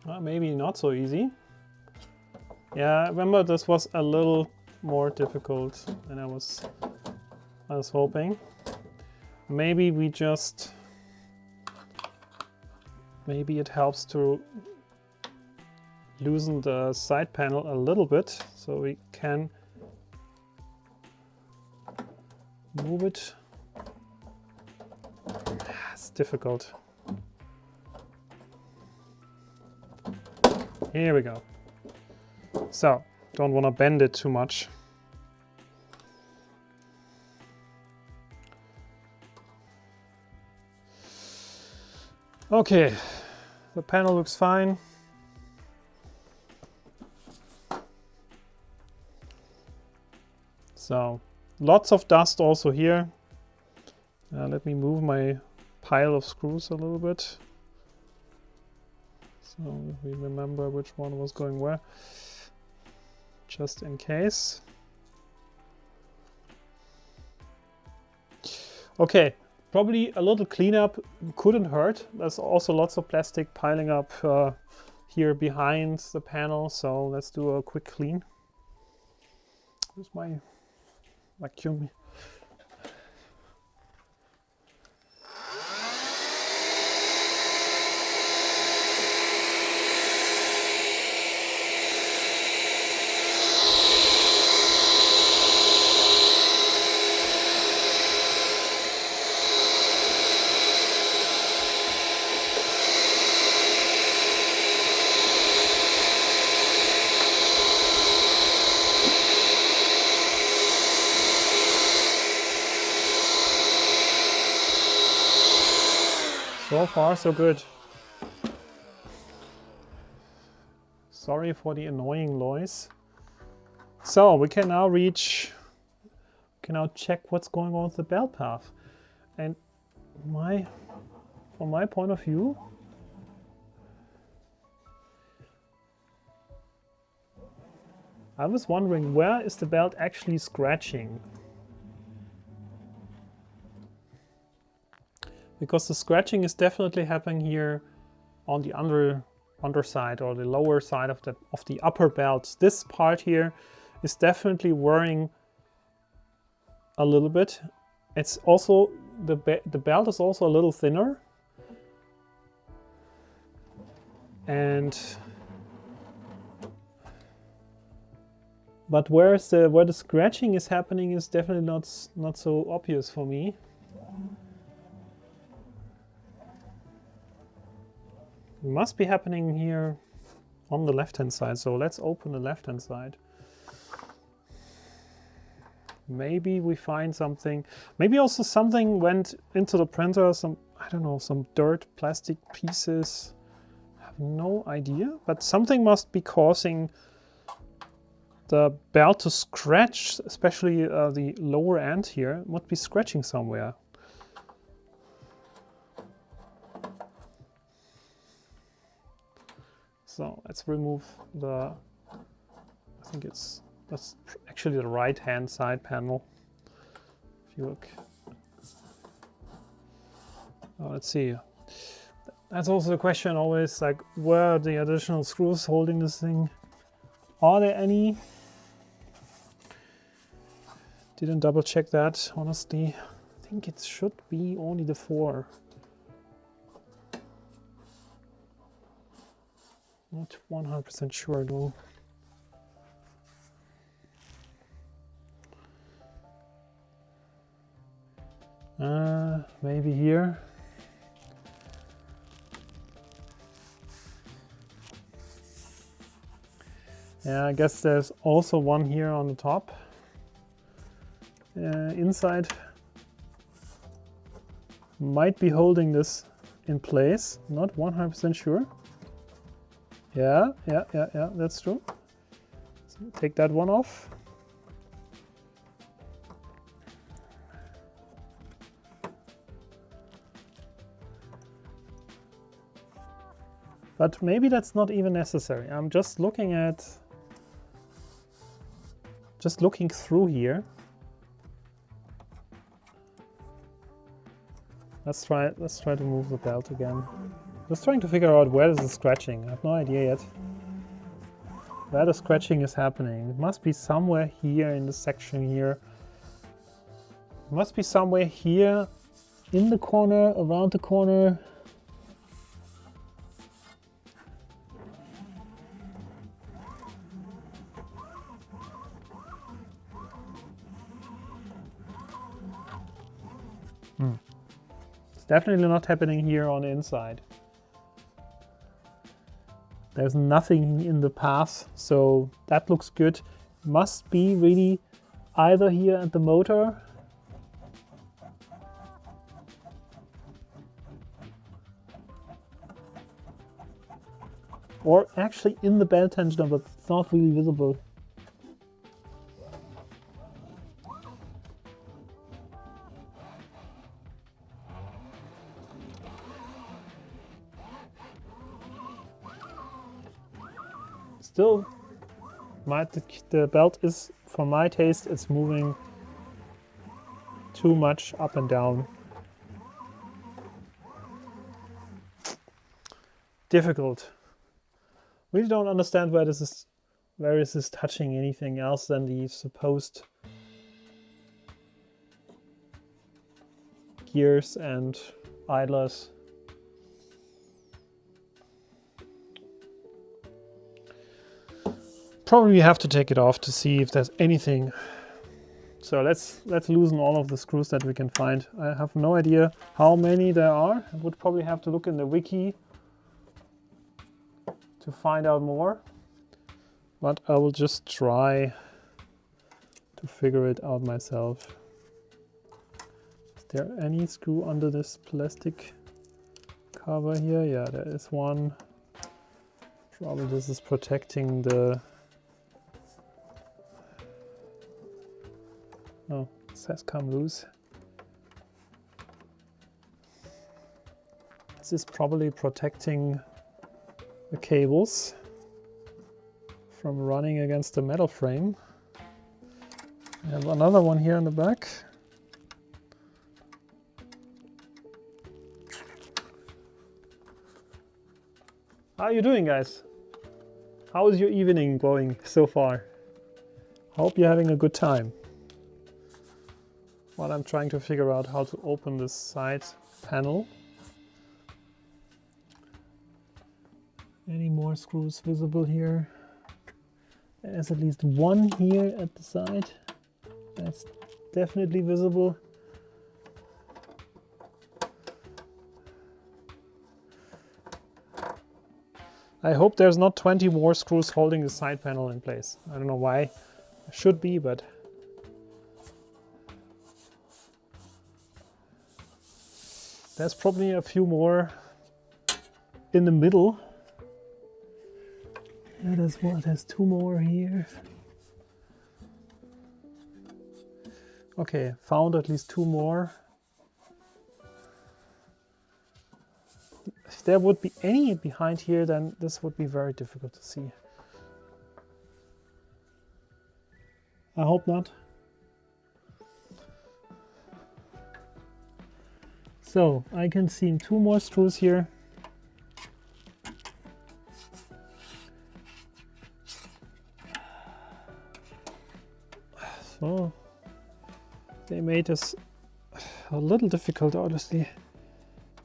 Well, maybe not so easy. Yeah, I remember this was a little more difficult than I was hoping. Maybe maybe it helps to loosen the side panel a little bit so we can move it. It's difficult. Here we go. So, don't want to bend it too much. Okay, the panel looks fine. So, lots of dust also here. Let me move my pile of screws a little bit, so we remember which one was going where, just in case. Okay, probably a little cleanup couldn't hurt. There's also lots of plastic piling up here behind the panel, so let's do a quick clean. Here's my vacuum. So far, so good. Sorry for the annoying noise. So we can now check what's going on with the belt path. And from my point of view, I was wondering, where is the belt actually scratching? Because the scratching is definitely happening here on the underside or the lower side of the upper belt. This part here is definitely wearing a little bit. It's also the belt is also a little thinner, and But where the scratching is happening is definitely not so obvious for me. It must be happening here on the left-hand side. So let's open the left-hand side. Maybe we find something. Maybe also something went into the printer. Some, I don't know, some dirt, plastic pieces. I have no idea. But something must be causing the belt to scratch, especially the lower end here. It must be scratching somewhere. So let's remove the, I think that's actually the right hand side panel. If you look. Oh, let's see. That's also the question always, like, where are the additional screws holding this thing? Are there any? Didn't double check that, honestly. I think it should be only the 4. Not 100% sure though. Maybe here. Yeah, I guess there's also one here on the top. Inside. Might be holding this in place. Not 100% sure. Yeah, that's true. So take that one off. But maybe that's not even necessary. I'm just looking through here. Let's try to move the belt again. Just trying to figure out where this is scratching. I have no idea yet where the scratching is happening. It must be somewhere here in the section here. It must be somewhere here in the corner, around the corner. It's definitely not happening here on the inside. There's nothing in the path, so that looks good. Must be really either here at the motor or actually in the belt tensioner, but it's not really visible. Still, the belt is, for my taste, it's moving too much up and down. Difficult. Really don't understand where this is touching anything else than the supposed gears and idlers. Probably have to take it off to see if there's anything. So let's loosen all of the screws that we can find. I have no idea how many there are. I would probably have to look in the wiki to find out more. But I will just try to figure it out myself. Is there any screw under this plastic cover here? Yeah, there is one. Probably this is protecting the... Oh, it says come loose. This is probably protecting the cables from running against the metal frame. I have another one here in the back. How are you doing, guys? How is your evening going so far? Hope you're having a good time. While I'm trying to figure out how to open this side panel. Any more screws visible here? There's at least one here at the side. That's definitely visible. I hope there's not 20 more screws holding the side panel in place. I don't know why. It should be, but there's probably a few more in the middle. That is what, there's 2 more here. Okay, found at least 2 more. If there would be any behind here, then this would be very difficult to see. I hope not. So I can see 2 more screws here. So they made this a little difficult, honestly,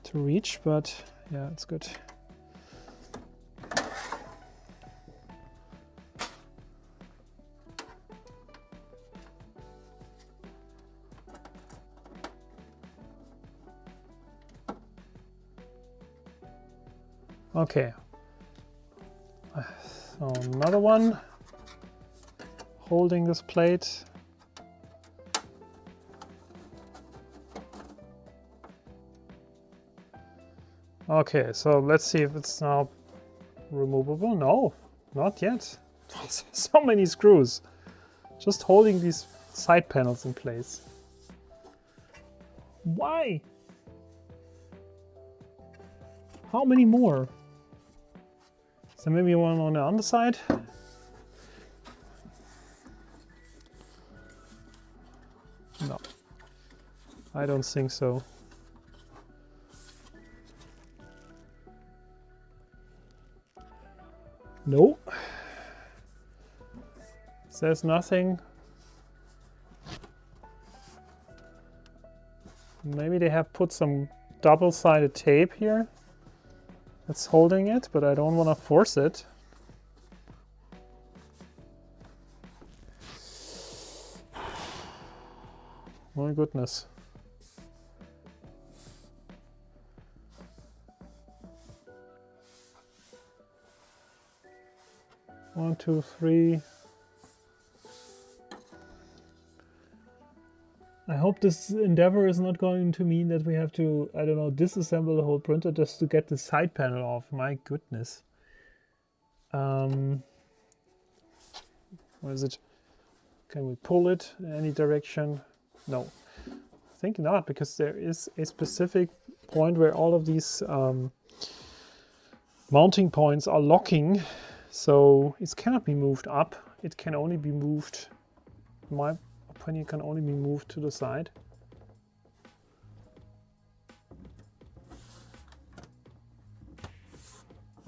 to reach, but yeah, it's good. Okay, so another one holding this plate. Okay, so let's see if it's now removable. No, not yet. So many screws just holding these side panels in place. Why? How many more? So maybe one on the underside? No, I don't think so. No, there's nothing. Maybe they have put some double-sided tape here that's holding it, but I don't want to force it. My goodness. One, two, three. I hope this endeavor is not going to mean that we have to, I don't know, disassemble the whole printer just to get the side panel off. My goodness. What is it? Can we pull it in any direction? No, I think not, because there is a specific point where all of these mounting points are locking. So it cannot be moved up. It can only be moved, in my opinion, can only be moved to the side.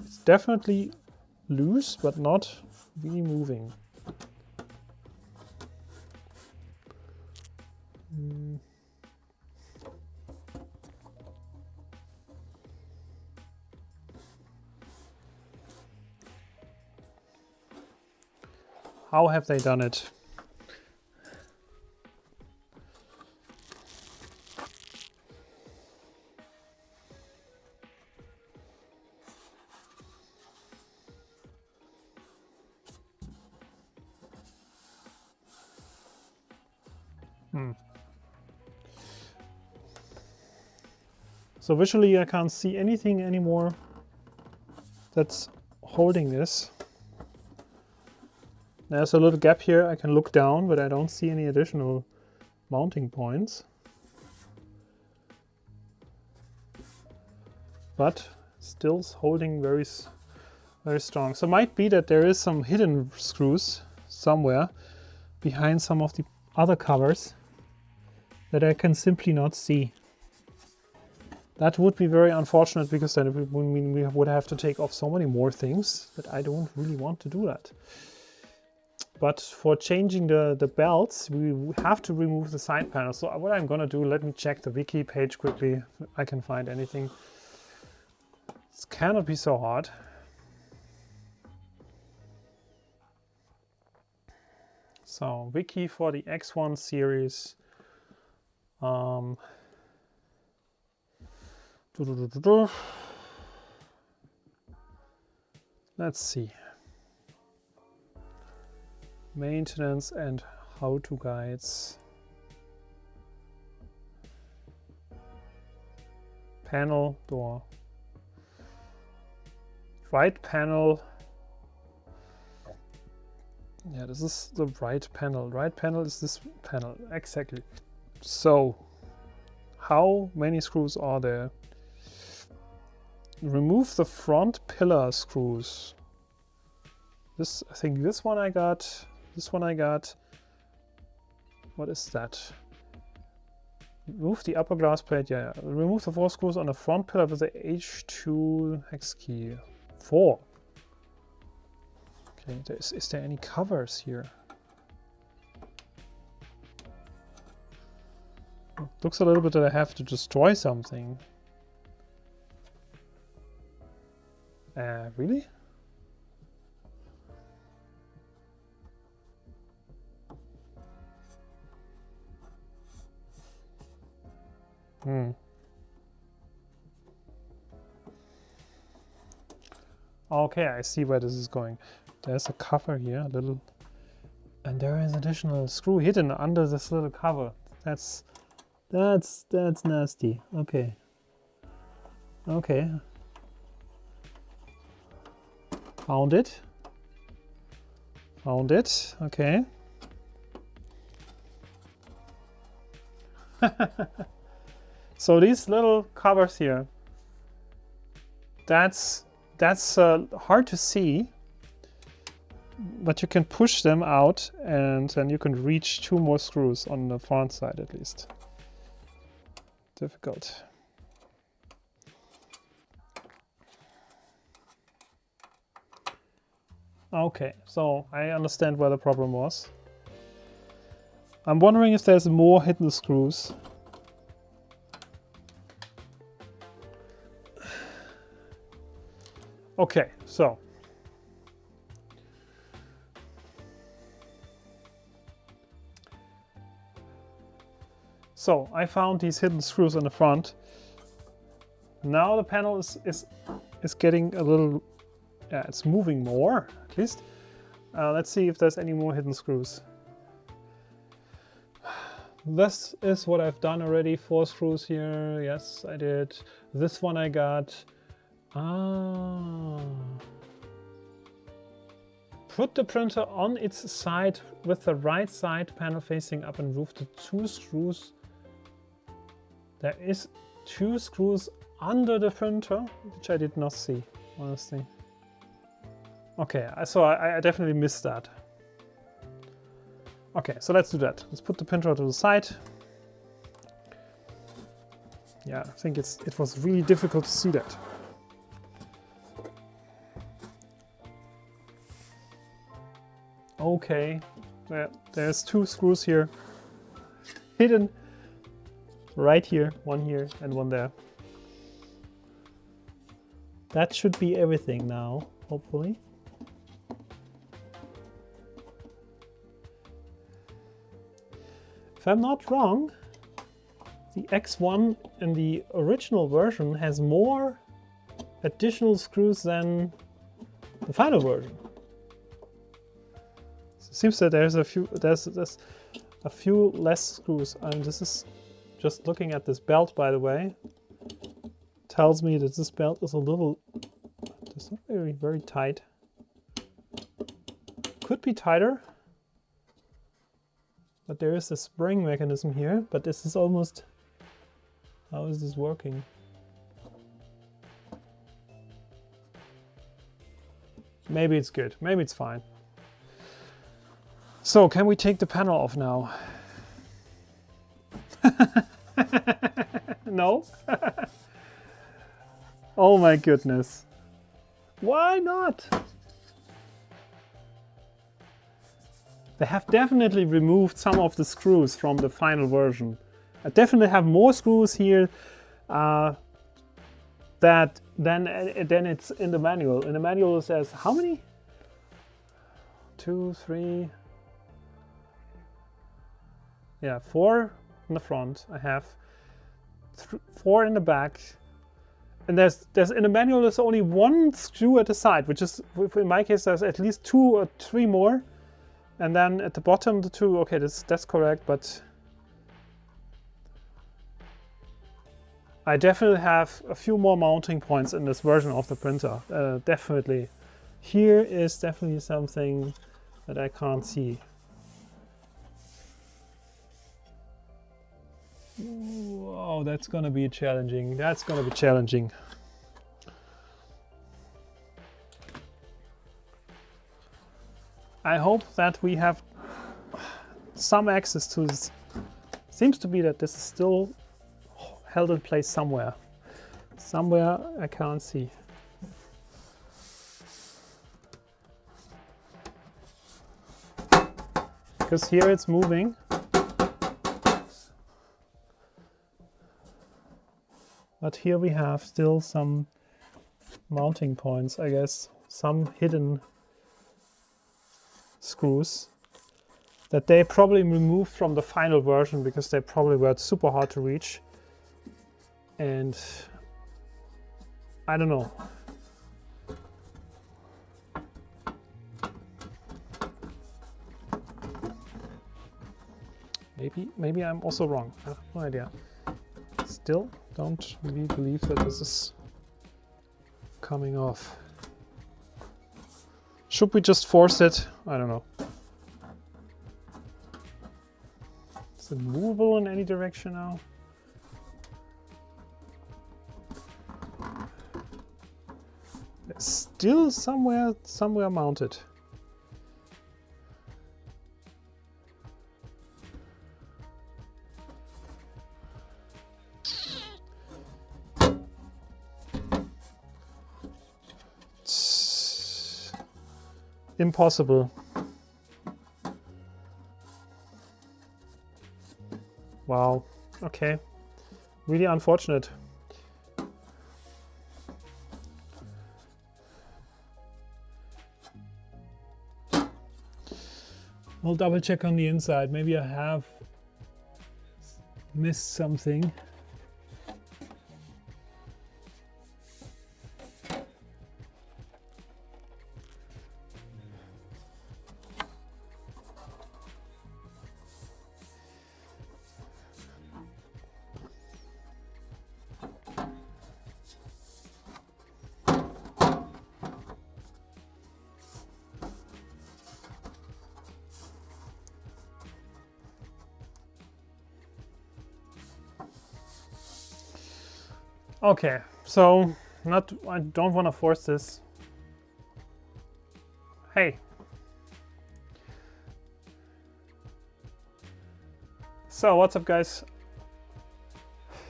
It's definitely loose, but not really moving. How have they done it? So visually I can't see anything anymore that's holding this. There's a little gap here, I can look down, but I don't see any additional mounting points. But still holding very strong. So it might be that there is some hidden screws somewhere behind some of the other covers that I can simply not see. That would be very unfortunate, because then it would mean we would have to take off so many more things that I don't really want to do that. But for changing the belts, we have to remove the side panel. So what I'm gonna do, let me check the wiki page quickly if I can find anything. It cannot be so hard. So wiki for the X1 series. Let's see. Maintenance and how-to guides. Panel, door. Right panel. Yeah, this is the right panel. Right panel is this panel. Exactly. So, how many screws are there? Remove the front pillar screws. This, I think this one I got. This one I got. What is that? Remove the upper glass plate. Yeah. Remove the 4 screws on the front pillar with the H2 hex key. 4. Okay. Is there any covers here? It looks a little bit that I have to destroy something. Really? Okay, I see where this is going. There's a cover here, a little, and there is additional screw hidden under this little cover. That's nasty. Okay. Okay. Found it. Found it. Okay. So these little covers here, that's hard to see, but you can push them out and then you can reach 2 more screws on the front side at least. Difficult. Okay, so I understand where the problem was. I'm wondering if there's more hidden screws. Okay, so I found these hidden screws on the front. Now the panel is getting a little, yeah, it's moving more at least. Let's see if there's any more hidden screws. This is what I've done already. 4 screws here. Yes, I did. This one I got. Put the printer on its side with the right side panel facing up and remove the 2 screws. There is 2 screws under the printer, which I did not see, honestly. Okay, so I definitely missed that. Okay, so let's do that. Let's put the printer to the side. Yeah, I think it was really difficult to see that. Okay, there's 2 screws here, hidden right here, one here and one there. That should be everything now, hopefully. If I'm not wrong, the X1 in the original version has more additional screws than the final version. It seems that there's a few less screws. This is just looking at this belt, by the way. Tells me that this belt is a little, it's not very tight. Could be tighter. But there is a spring mechanism here, but this is almost, how is this working? Maybe it's good, maybe it's fine. So, can we take the panel off now? No? Oh my goodness. Why not? They have definitely removed some of the screws from the final version. I definitely have more screws here than it's in the manual. In the manual it says how many? 2, 3, yeah, 4 in the front. I have 4 in the back. And there's in the manual there's only 1 screw at the side, which is, in my case, there's at least 2 or 3 more. And then at the bottom, the 2, okay, that's correct, but I definitely have a few more mounting points in this version of the printer, definitely. Here is definitely something that I can't see. Wow, that's gonna be challenging. That's gonna be challenging. I hope that we have some access to this. Seems to be that this is still held in place somewhere. Somewhere I can't see. Because here it's moving. But here we have still some mounting points, I guess. Some hidden screws that they probably removed from the final version because they probably were super hard to reach. And I don't know. Maybe I'm also wrong. I have no idea. Still don't really believe that this is coming off. Should we just force it? I don't know. Is it movable in any direction now? It's still somewhere mounted. It's impossible. Wow. Okay. Really unfortunate. I'll double check on the inside. Maybe I have missed something. Okay, so I don't want to force this. Hey. So what's up, guys?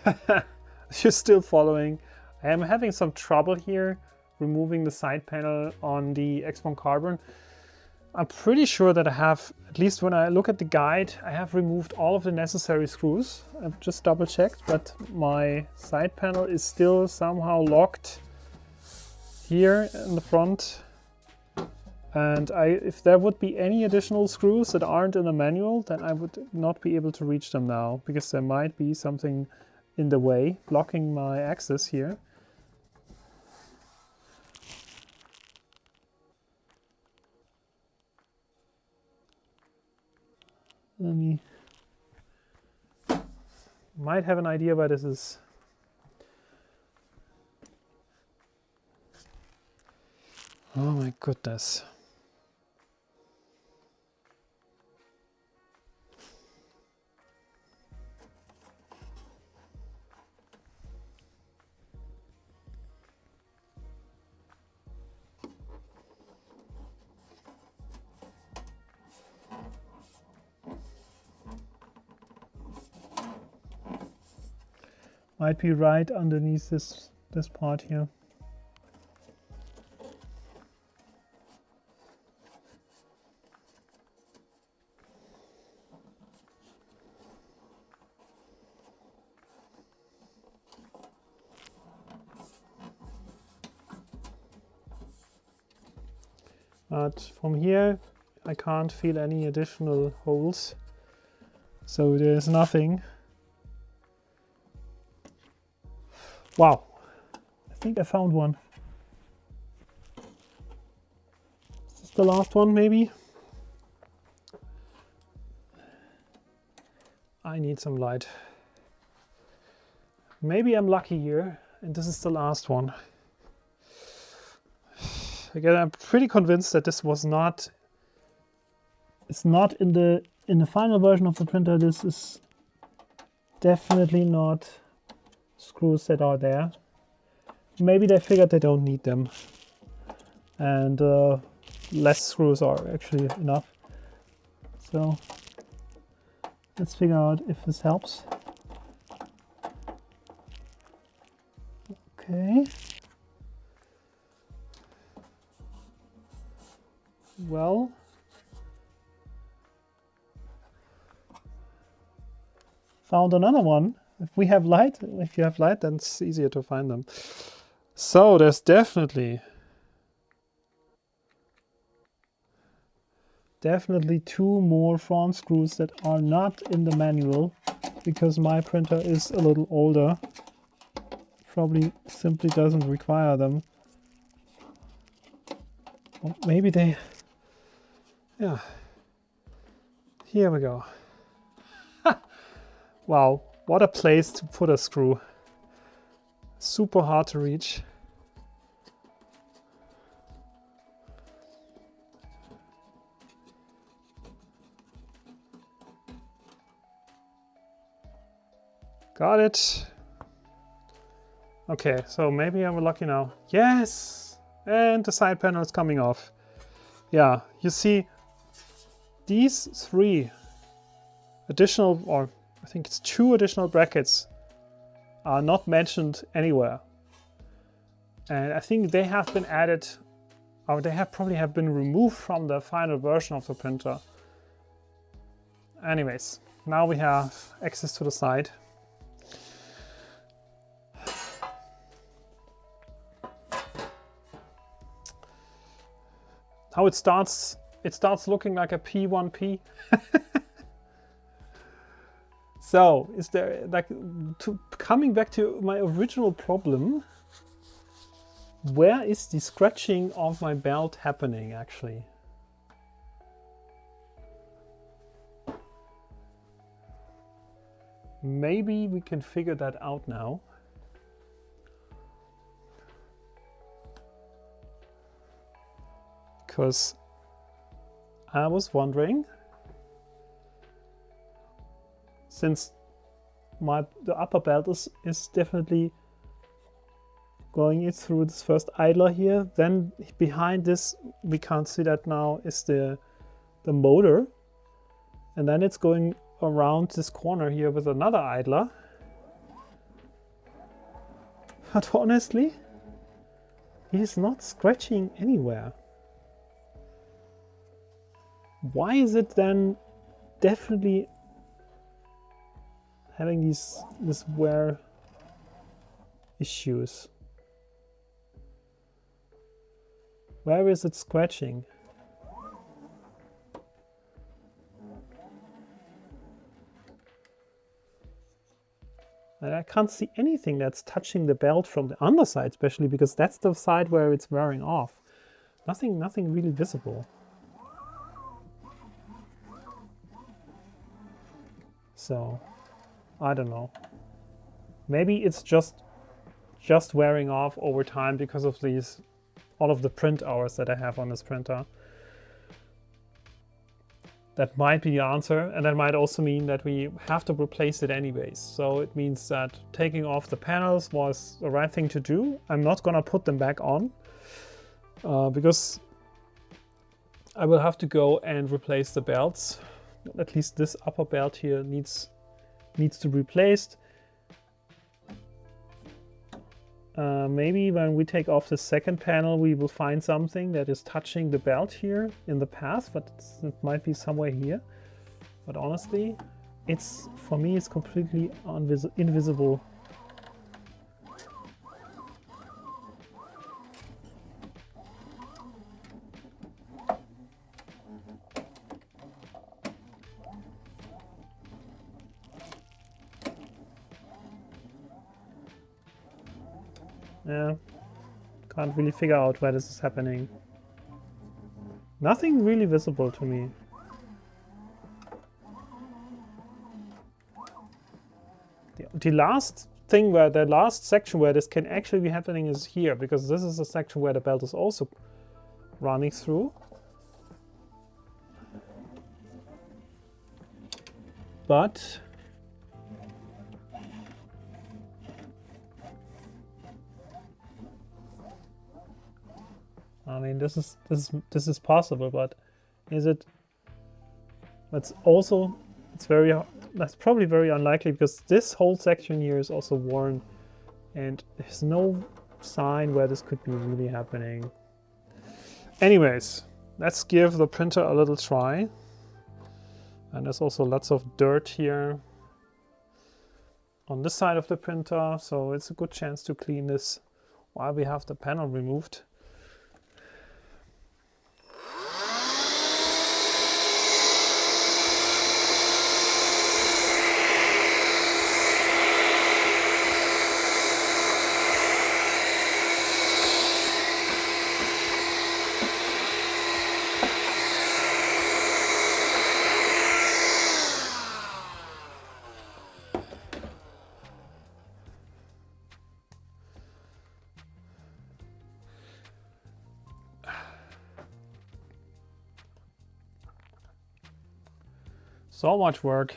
You're still following. I am having some trouble here removing the side panel on the X1 Carbon. I'm pretty sure that I have, at least when I look at the guide, I have removed all of the necessary screws. I've just double checked, but my side panel is still somehow locked here in the front. And if there would be any additional screws that aren't in the manual, then I would not be able to reach them now, because there might be something in the way, blocking my access here. Might have an idea why this is. Oh my goodness. Might be right underneath this part here. But from here I can't feel any additional holes. So there's nothing. Wow, I think I found one. Is this the last one, maybe? I need some light. Maybe I'm lucky here, and this is the last one. Again, I'm pretty convinced that this was not. It's not in the final version of the printer. This is definitely not screws that are there. Maybe they figured they don't need them, and less screws are actually enough. So let's figure out if this helps. Okay. Well, found another one. If we have light, if you have light, then it's easier to find them. So there's definitely two more front screws that are not in the manual, because my printer is a little older. Probably simply doesn't require them. Or maybe they... Yeah. Here we go. Wow, what a place to put a screw. Super hard to reach. Got it. Okay, so maybe I'm lucky now. Yes! And the side panel is coming off. Yeah, you see, these 3 additional, or I think it's 2 additional brackets are not mentioned anywhere. And I think they have been added, or they have probably been removed from the final version of the printer. Anyways, now we have access to the side. How it starts looking like a P1P. So, is there, like, coming back to my original problem, where is the scratching of my belt happening actually? Maybe we can figure that out now. Because I was wondering, since the upper belt is definitely going it through this first idler here, then behind this, we can't see that now, is the motor, and then it's going around this corner here with another idler. But honestly, it is not scratching anywhere. Why is it then definitely having this wear issues? Where is it scratching? And I can't see anything that's touching the belt from the underside, especially because that's the side where it's wearing off. Nothing really visible. So, I don't know. Maybe it's just wearing off over time because of all of the print hours that I have on this printer. That might be the answer, and that might also mean that we have to replace it anyways. So it means that taking off the panels was the right thing to do. I'm not gonna put them back on because I will have to go and replace the belts. At least this upper belt here needs to be replaced. Maybe when we take off the second panel, we will find something that is touching the belt here in the path, but it might be somewhere here. But honestly, for me, it's completely invisible. Yeah, can't really figure out where this is happening. Nothing really visible to me. The last thing where the last section where this can actually be happening is here, because this is a section where the belt is also running through. But I mean, this is possible, but is it? That's probably very unlikely, because this whole section here is also worn, and there's no sign where this could be really happening. Anyways, let's give the printer a little try. And there's also lots of dirt here on this side of the printer, so it's a good chance to clean this while we have the panel removed. So much work.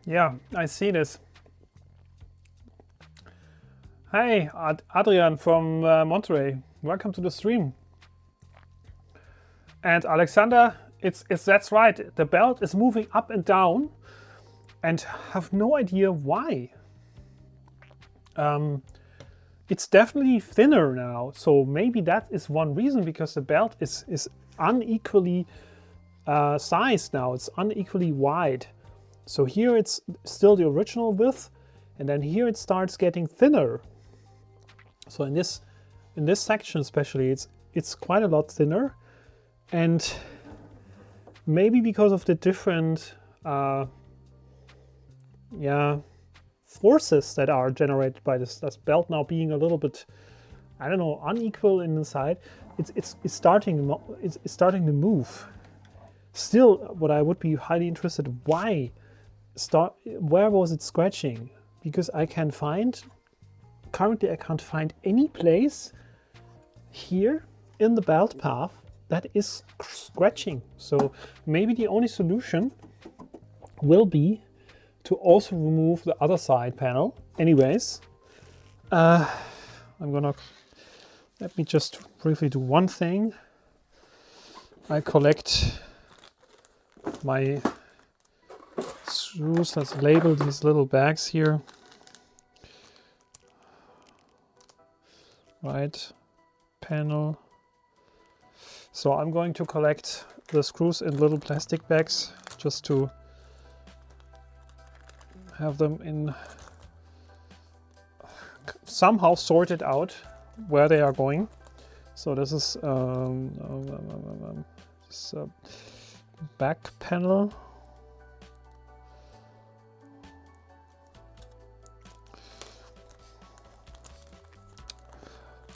Yeah, I see this. Hey, Adrian from Monterey. Welcome to the stream. And Alexander, that's right. The belt is moving up and down, and have no idea why. It's definitely thinner now, so maybe that is one reason, because the belt is unequally sized now. It's unequally wide. So here it's still the original width, and then here it starts getting thinner. So in this section especially, it's quite a lot thinner, and maybe because of the different forces that are generated by this belt now being a little bit, I don't know, unequal in the side, it's starting to move. Still, what I would be highly interested, where was it scratching? Because currently I can't find any place here in the belt path that is scratching. So maybe the only solution will be to also remove the other side panel. Anyways, let me just briefly do one thing. I collect my screws. Let's label these little bags here. Right, panel. So I'm going to collect the screws in little plastic bags, just to have them in somehow sorted out where they are going. So this is back panel.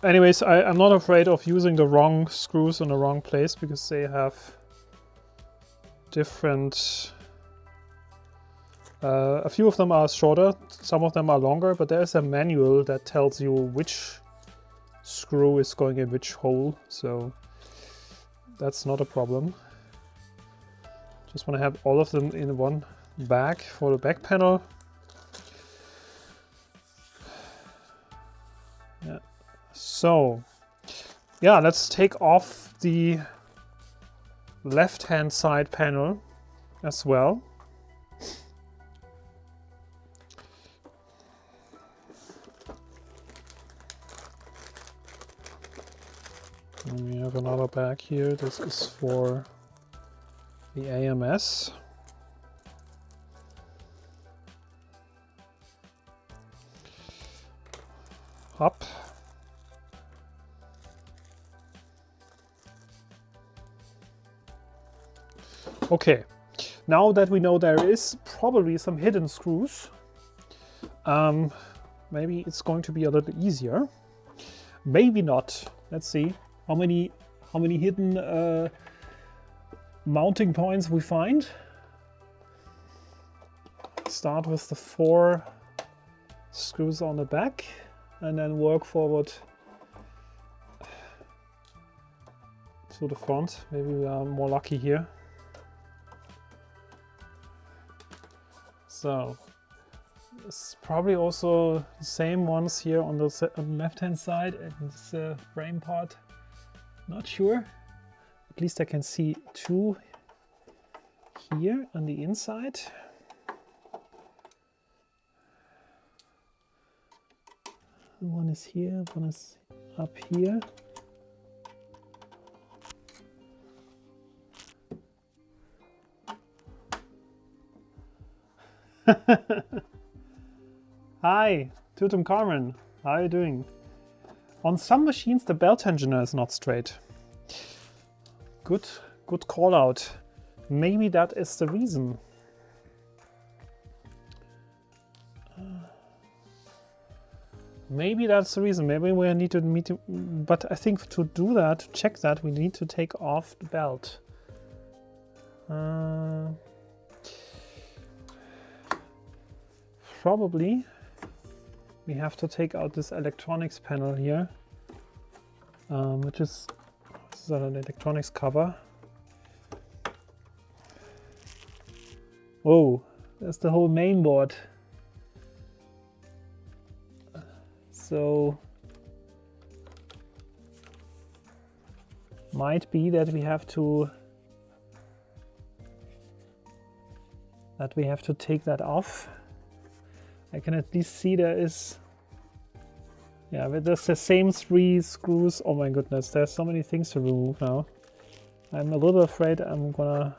Anyways, I'm not afraid of using the wrong screws in the wrong place, because they have different... a few of them are shorter, some of them are longer, but there's a manual that tells you which screw is going in which hole, so that's not a problem. Just want to have all of them in one bag for the back panel. Yeah. So, yeah, let's take off the left-hand side panel as well. And we have another bag here. This is for the AMS. Up. Okay, Now that we know there is probably some hidden screws, maybe it's going to be a little easier. Maybe not. Let's see how many hidden mounting points we find. Start with the 4 screws on the back and then work forward to the front. Maybe we are more lucky here. So it's probably also the same ones here on the left hand side and this frame part. Not sure. At least I can see 2 here on the inside. One is here, one is up here. Hi, Carmen. How are you doing? On some machines the belt tensioner is not straight. Good call out. Maybe that is the reason. Maybe that's the reason. Maybe we need to but I think to do that, to check that, we need to take off the belt. Probably we have to take out this electronics panel here, which is an electronics cover. Oh, that's the whole main board. So might be that we have to take that off. I can at least see there is, yeah, but there's the same 3 screws. Oh my goodness, there's so many things to remove now. I'm a little afraid I'm gonna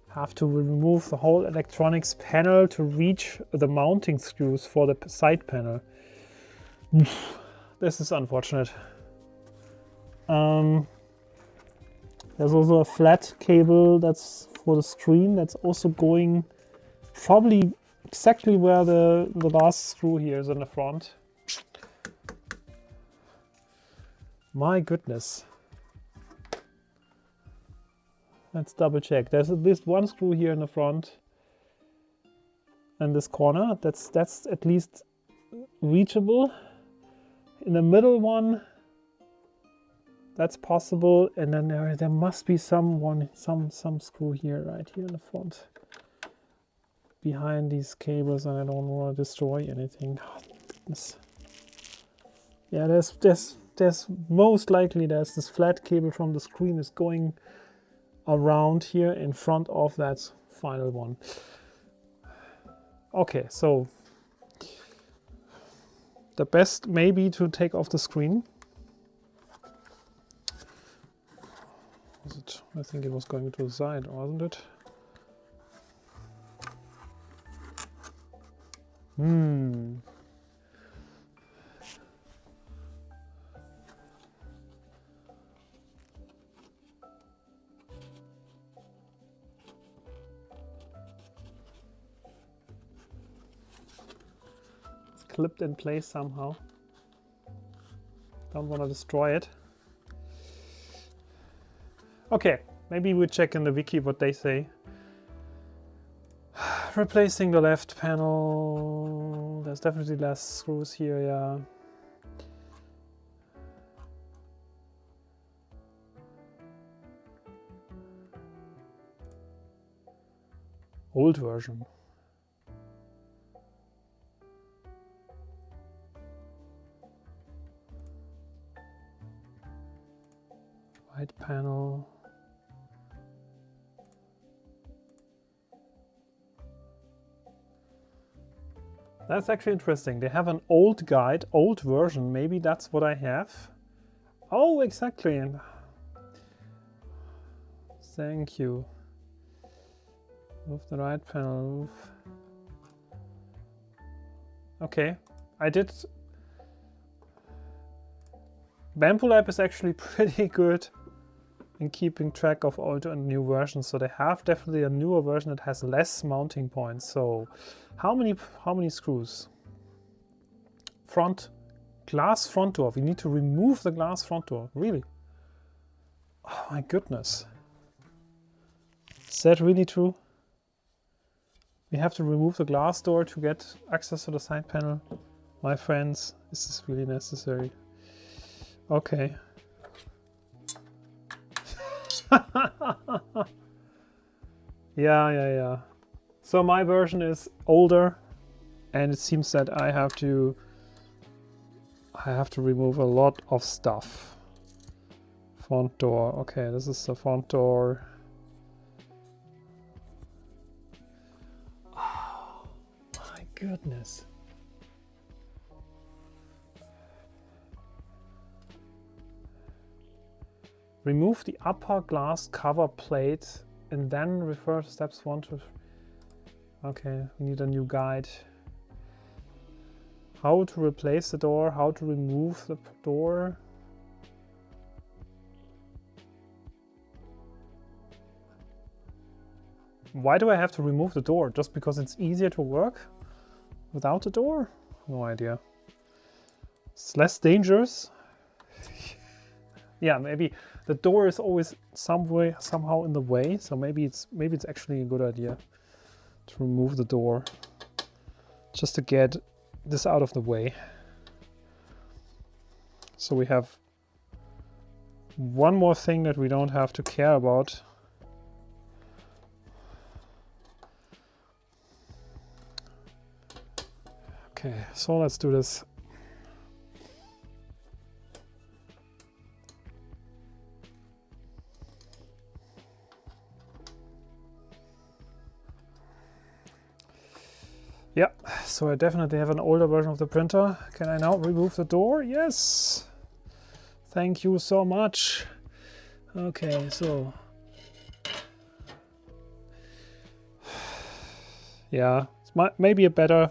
have to remove the whole electronics panel to reach the mounting screws for the side panel. This is unfortunate. There's also a flat cable that's for the screen that's also going probably exactly where the last screw here is in the front. My goodness. Let's double check. There's at least 1 screw here in the front and this corner. That's at least reachable. In the middle one, that's possible, and then there must be some screw here, right here in the front, behind these cables, and I don't want to destroy anything. Oh, goodness. Yeah, there's most likely there's this flat cable from the screen is going around here in front of that final one. Okay, so the best may be to take off the screen. Was it? I think it was going to the side, wasn't it? Clipped in place somehow. Don't want to destroy it. Okay, maybe we check in the wiki what they say. Replacing the left panel. There's definitely less screws here, yeah. Old version. Right panel. That's actually interesting. They have an old guide, old version. Maybe that's what I have. Oh, exactly. Thank you. Move the right panel. Move. Okay, I did. Bambu Lab is actually pretty good in keeping track of old and new versions. So they have definitely a newer version that has less mounting points. So how many screws? Glass front door. We need to remove the glass front door. Really? Oh my goodness. Is that really true? We have to remove the glass door to get access to the side panel. My friends, is this really necessary? Okay. Yeah. So my version is older, and it seems that I have to remove a lot of stuff. Front door. Okay, this is the front door. Oh my goodness. Remove the upper glass cover plate and then refer to steps 1 to 3. Okay, we need a new guide. How to replace the door, how to remove the door. Why do I have to remove the door? Just because it's easier to work without the door? No idea. It's less dangerous. Yeah, maybe the door is always somehow in the way, so maybe it's actually a good idea to remove the door just to get this out of the way. So we have one more thing that we don't have to care about. Okay, so let's do this. Yeah, so I definitely have an older version of the printer. Can I now remove the door? Yes! Thank you so much. Okay, so... yeah, it's maybe a better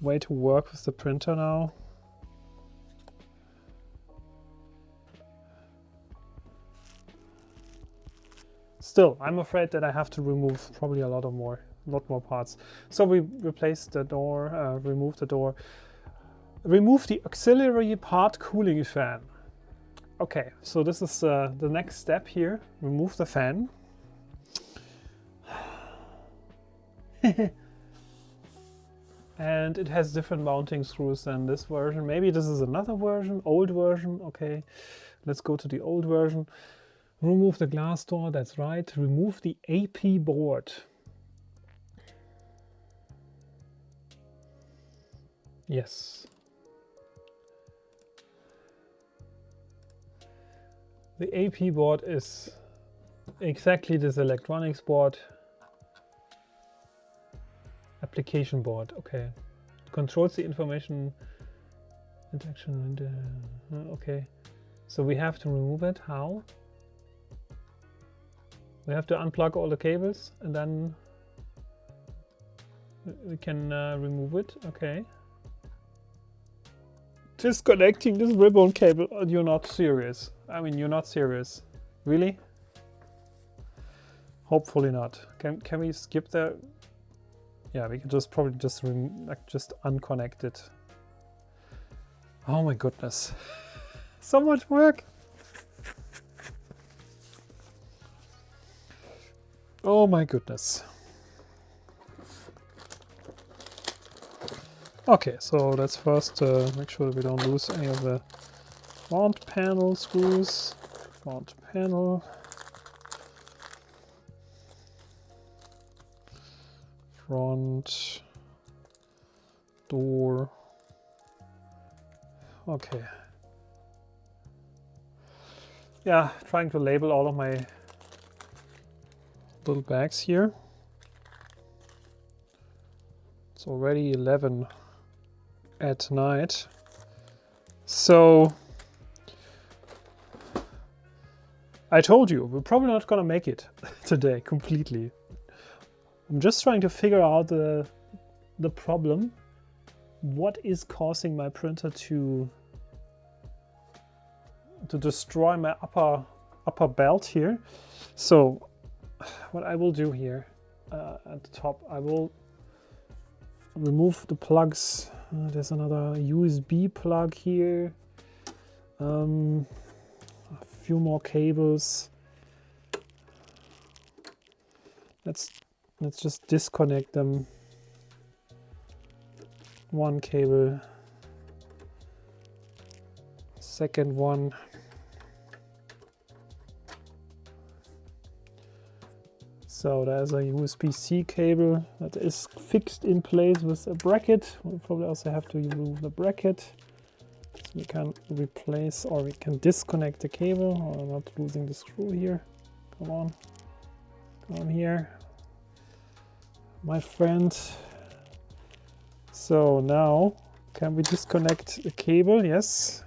way to work with the printer now. Still, I'm afraid that I have to remove probably a lot more parts. So we replace the door, remove the door, remove the auxiliary part cooling fan. Okay, so this is the next step here. Remove the fan. And it has different mounting screws than this version. Maybe this is another version, old version. Okay, let's go to the old version. Remove the glass door, that's right. Remove the AP board. Yes. The AP board is exactly this electronics board. Application board, okay. Controls the information interaction. Okay. So we have to remove it. How? We have to unplug all the cables and then we can remove it. Okay. Disconnecting this ribbon cable. You're not serious. I mean, you're not serious. Really? Hopefully not. Can we skip the... Yeah, we can probably just unconnect it. Oh my goodness. So much work. Oh my goodness. Okay, so let's first make sure that we don't lose any of the front panel screws. Front panel. Front door. Okay. Yeah, trying to label all of my little bags here. It's already 11 at night. So I told you, we're probably not gonna make it today completely. I'm just trying to figure out the problem. What is causing my printer to destroy my upper upper belt here. So what I will do here at the top, I will remove the plugs. There's another USB plug here. A few more cables. Let's just disconnect them. One cable, second one. So there's a USB-C cable that is fixed in place with a bracket. We'll probably also have to remove the bracket. So we can replace, or we can disconnect the cable. Oh, I'm not losing the screw here. Come on. Come here, my friend. So now, can we disconnect the cable? Yes.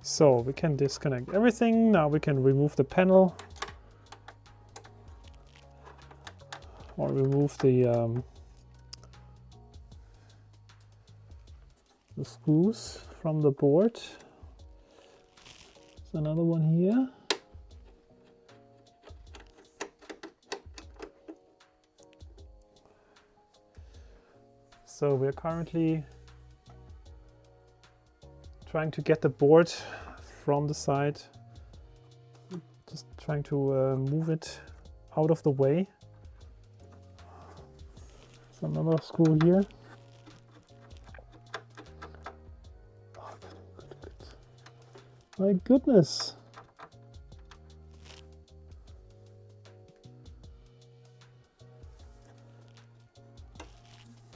So we can disconnect everything. Now we can remove the panel. Or remove the screws from the board. There's another one here. So we're currently trying to get the board from the side, just trying to move it out of the way. There's another screw here. Oh, good. My goodness.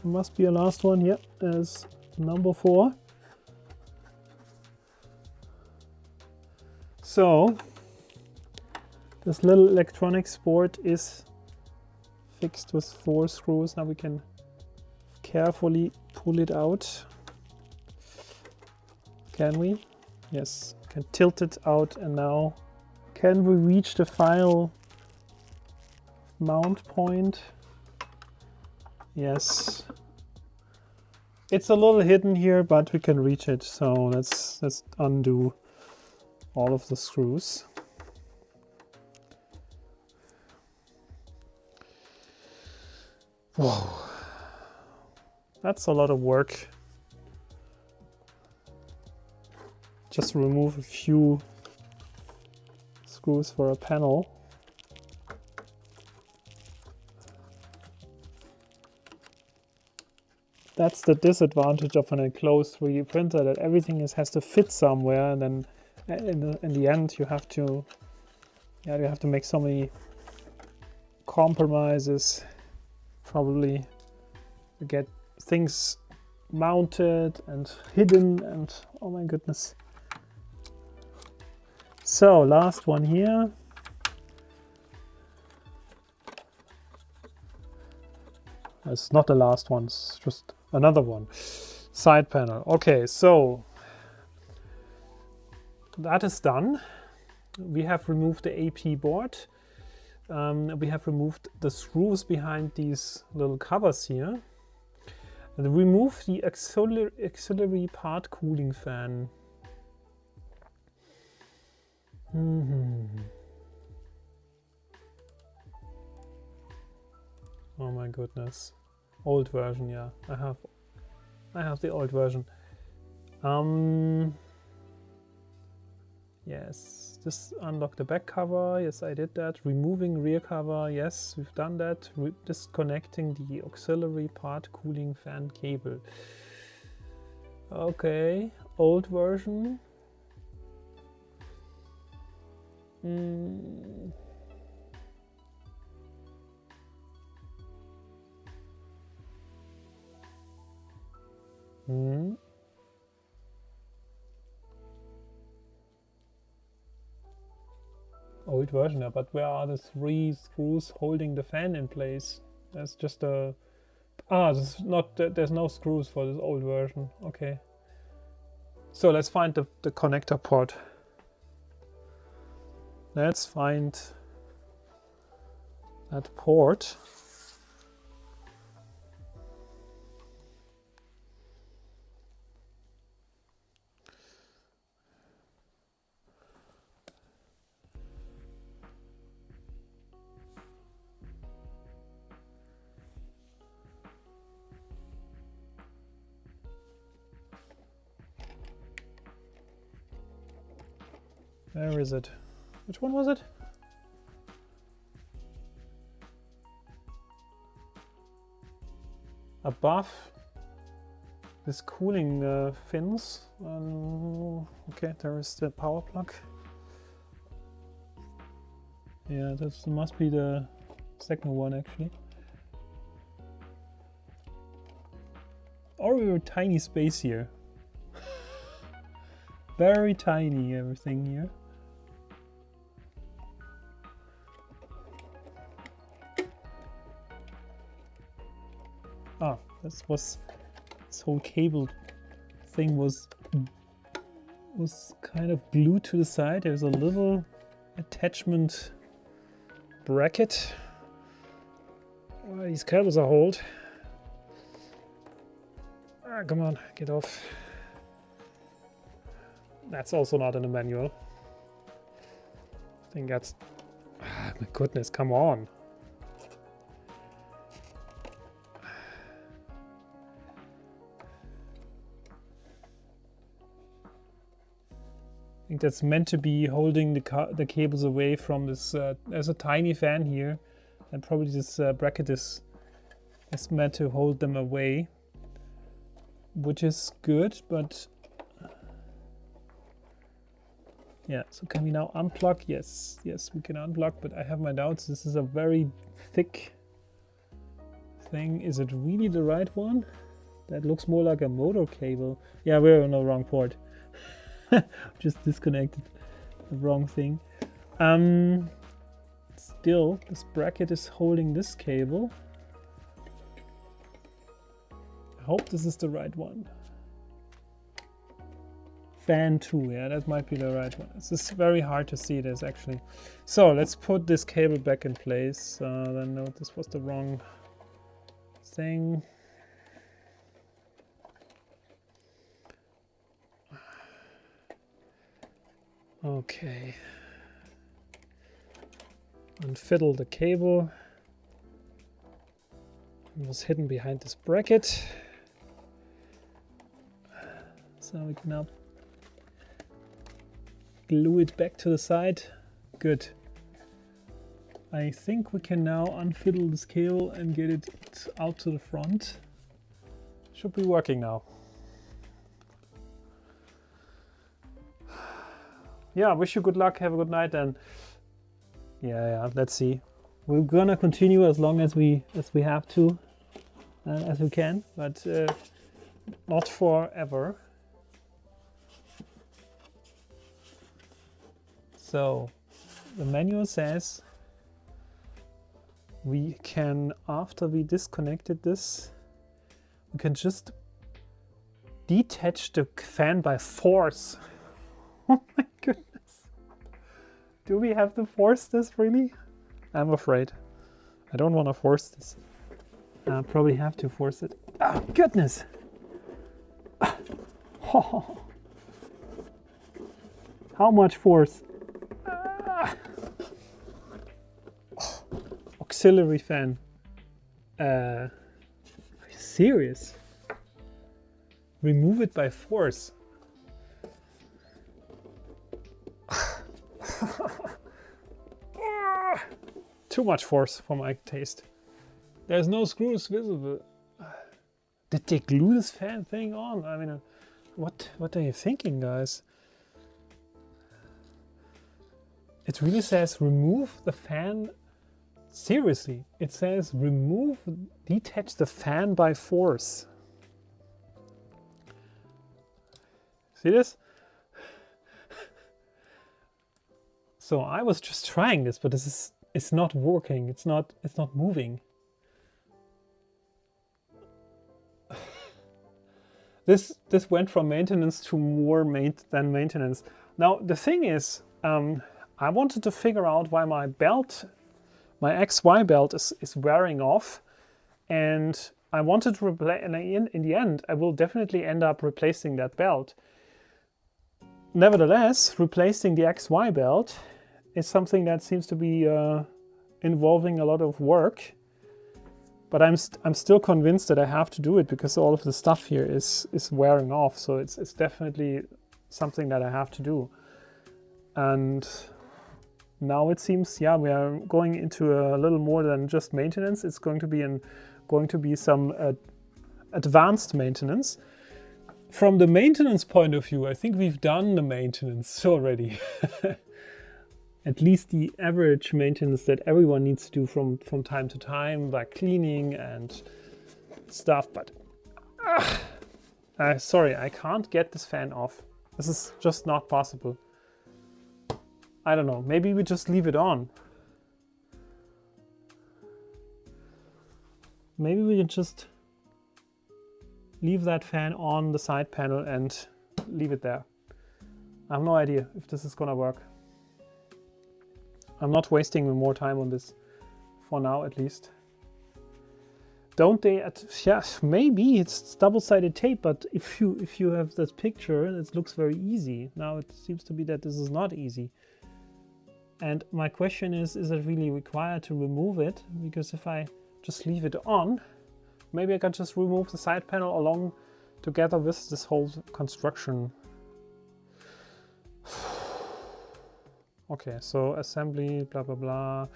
There must be a last one. Yep, there's number 4. So this little electronics board is fixed with 4 screws. Now we can carefully pull it out. Can we? Yes, can tilt it out. And now can we reach the final mount point? Yes. It's a little hidden here, but we can reach it. So let's undo all of the screws. Whoa. That's a lot of work. Just remove a few screws for a panel. That's the disadvantage of an enclosed 3D printer, that everything has to fit somewhere, and then in the end you have to make so many compromises, probably to get things mounted and hidden, and oh my goodness. So last one here. It's not the last one, it's just another one. Side panel. Okay, so that is done. We have removed the AP board. We have removed the screws behind these little covers here. And remove the auxiliary part cooling fan. Oh my goodness. Old version, yeah. I have the old version. Yes, just unlock the back cover. Yes, I did that. Removing rear cover. Yes, we've done that. Disconnecting the auxiliary part cooling fan cable. Okay, old version. Old version, yeah, but where are the 3 screws holding the fan in place? There's just a... there's no screws for this old version. Okay. So let's find the connector port. Let's find that port. Where is it? Which one was it? Above this cooling fins. Okay, there is the power plug. Yeah, this must be the second one actually. Or we were tiny space here. Very tiny everything here. Ah, this whole cable thing was kind of glued to the side. There's a little attachment bracket where these cables are hold. Ah, come on, get off. That's also not in the manual. I think that's... Ah, my goodness, come on. I think that's meant to be holding the cables away from this. There's a tiny fan here, and probably this bracket is meant to hold them away, which is good, but yeah. So can we now unplug? Yes, yes, we can unplug, but I have my doubts. This is a very thick thing. Is it really the right one? That looks more like a motor cable. Yeah, we're on the wrong port. Just disconnected the wrong thing. Still, this bracket is holding this cable. I hope this is the right one. Fan 2, yeah, that might be the right one. This is very hard to see this actually. So let's put this cable back in place. Then no, this was the wrong thing. Okay, unfiddle the cable. It was hidden behind this bracket, so we can now glue it back to the side. Good. I think we can now unfiddle this cable and get it out to the front. Should be working now. Yeah, wish you good luck, have a good night, and yeah, let's see. We're gonna continue as long as we have to, as we can, but not forever. So the manual says we can, after we disconnected this, we can just detach the fan by force. Oh my goodness. Do we have to force this really? I'm afraid. I don't want to force this. I'll probably have to force it. Oh goodness. Oh. How much force? Auxiliary fan. Are you serious? Remove it by force. Too much force for my taste. There's no screws visible. Did they glue this fan thing on? I mean, what are you thinking, guys? It really says remove the fan. Seriously, it says detach the fan by force. See this? So I was just trying this, but it's not working. It's not moving. This went from maintenance to more than maintenance. Now the thing is, I wanted to figure out why my belt, my XY belt, is wearing off, and I wanted to replace. And in the end, I will definitely end up replacing that belt. Nevertheless, replacing the XY belt is something that seems to be involving a lot of work, but I'm still convinced that I have to do it because all of the stuff here is wearing off. So it's definitely something that I have to do. And now it seems, yeah, we are going into a little more than just maintenance. It's going to be some advanced maintenance. From the maintenance point of view, I think we've done the maintenance already. At least the average maintenance that everyone needs to do from time to time, like cleaning and stuff. But sorry, I can't get this fan off. This is just not possible. I don't know, maybe we just leave it on. Maybe we can just leave that fan on the side panel and leave it there. I have no idea if this is gonna work. I'm not wasting more time on this, for now at least. Don't they, yeah, maybe it's double-sided tape, but if you have this picture, it looks very easy. Now it seems to be that this is not easy. And my question is it really required to remove it? Because if I just leave it on, maybe I can just remove the side panel along together with this whole construction. Okay, so assembly, blah, blah, blah.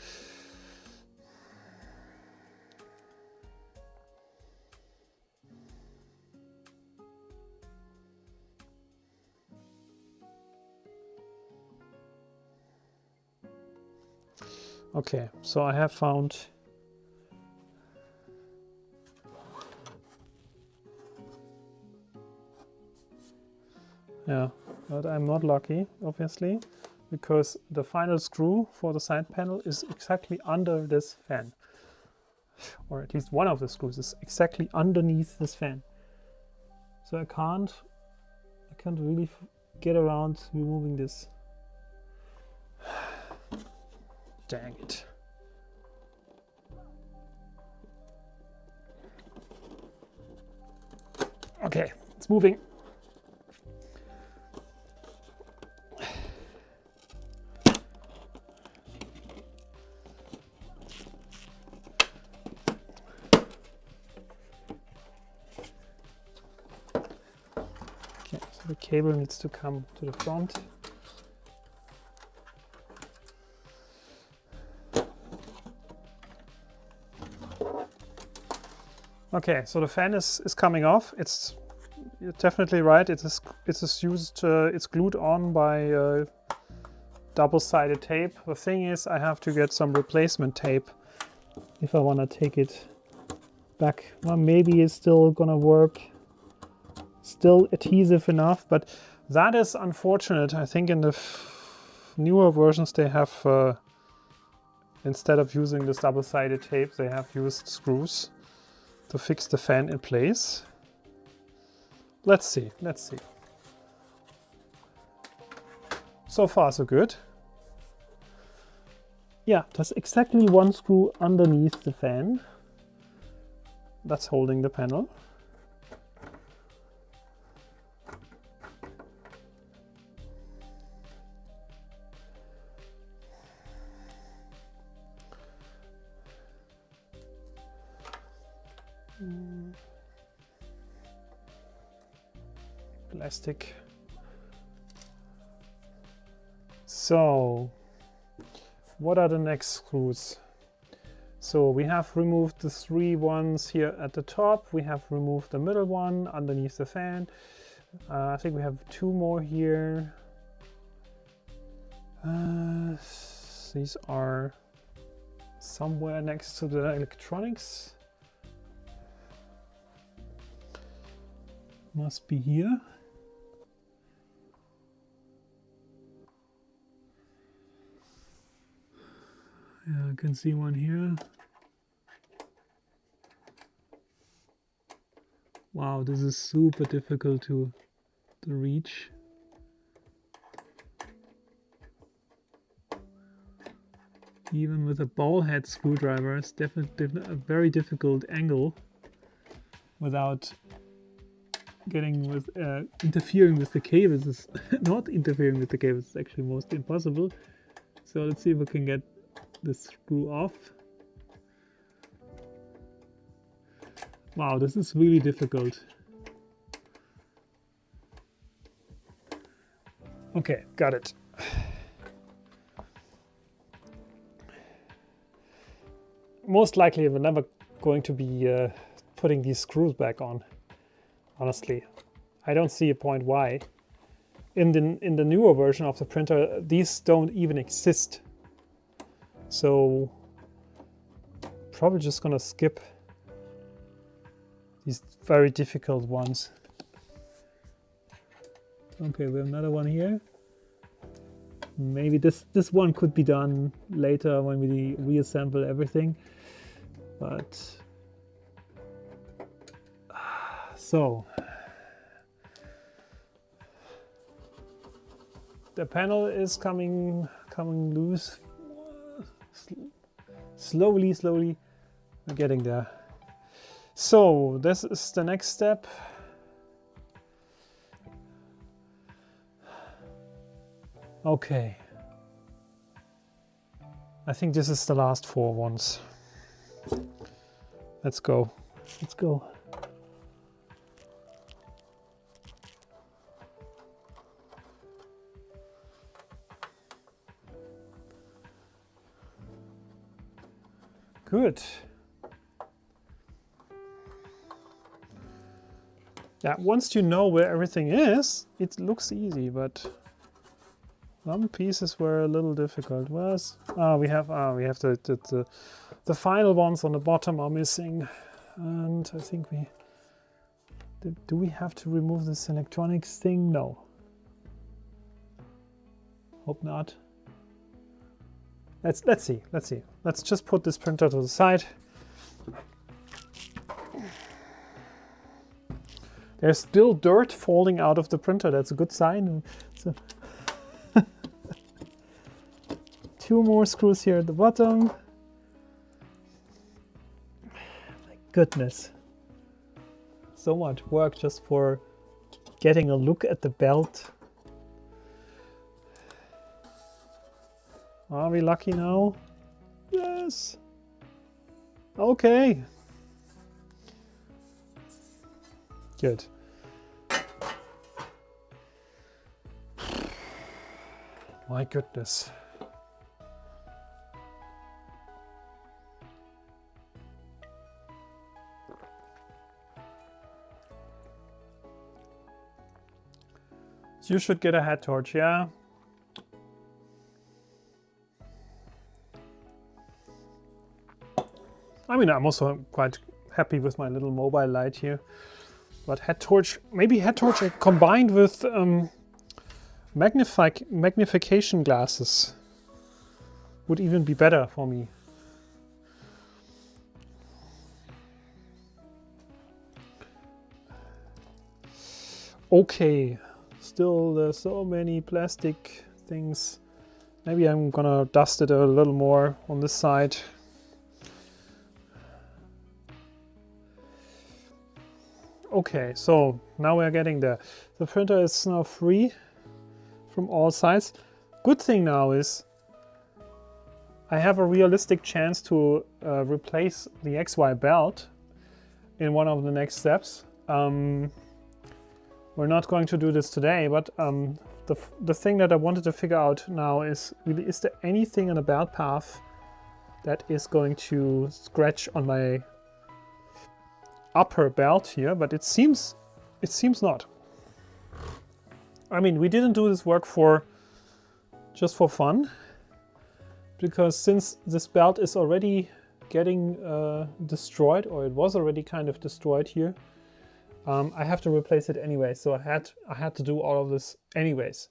Okay, so I have found yeah, but I'm not lucky, obviously, because the final screw for the side panel is exactly under this fan. Or at least one of the screws is exactly underneath this fan. So I can't really get around removing this. Dang it. Okay, it's moving. Okay, so the cable needs to come to the front. Okay, so the fan is coming off. You're definitely right. It's glued on by double-sided tape. The thing is, I have to get some replacement tape if I want to take it back. Well, maybe it's still gonna work. Still adhesive enough, but that is unfortunate. I think in the newer versions they have, instead of using this double-sided tape, they have used screws to fix the fan in place. Let's see. So far so good. Yeah, there's exactly one screw underneath the fan that's holding the panel. Plastic. So, what are the next screws? So we have removed the 3 ones here at the top. We have removed the middle one underneath the fan. I think we have 2 more here. These are somewhere next to the electronics. Must be here. Yeah, I can see one here. Wow, this is super difficult to reach. Even with a ball head screwdriver, it's definitely a very difficult angle without getting with interfering with the cables. Is not interfering with the cables, it's actually most impossible. So let's see if we can get the screw off. Wow, this is really difficult. Okay, got it. most likely we're never going to be putting these screws back on, honestly. I don't see a point why. In the newer version of the printer, these don't even exist. So probably just gonna skip these very difficult ones. Okay, we have another one here. Maybe this one could be done later when we reassemble everything. But so the panel is coming loose. Slowly, we're getting there. So this is the next step. Okay. I think this is the last 4 ones. Let's go. Let's go. Good. Yeah, once you know where everything is, it looks easy, but some pieces were a little difficult. We have the final ones on the bottom are missing, and I think do we have to remove this electronics thing? No. Hope not. Let's see. Let's just put this printer to the side. There's still dirt falling out of the printer. That's a good sign. So 2 more screws here at the bottom. My goodness. So much work just for getting a look at the belt. Are we lucky now? Yes. Okay. Good. My goodness. You should get a head torch, yeah? I mean, I'm also quite happy with my little mobile light here. But head torch, maybe head torch combined with magnification glasses would even be better for me. Okay, still there's so many plastic things. Maybe I'm gonna dust it a little more on this side. Okay, so now we're getting there. The printer is now free from all sides. Good thing now is I have a realistic chance to replace the XY belt in one of the next steps. We're not going to do this today, but the thing that I wanted to figure out now is really, is there anything in the belt path that is going to scratch on my upper belt here? But it seems not. I mean, we didn't do this work just for fun, because since this belt is already getting destroyed, or it was already kind of destroyed here, I have to replace it anyway. So I had to do all of this anyways.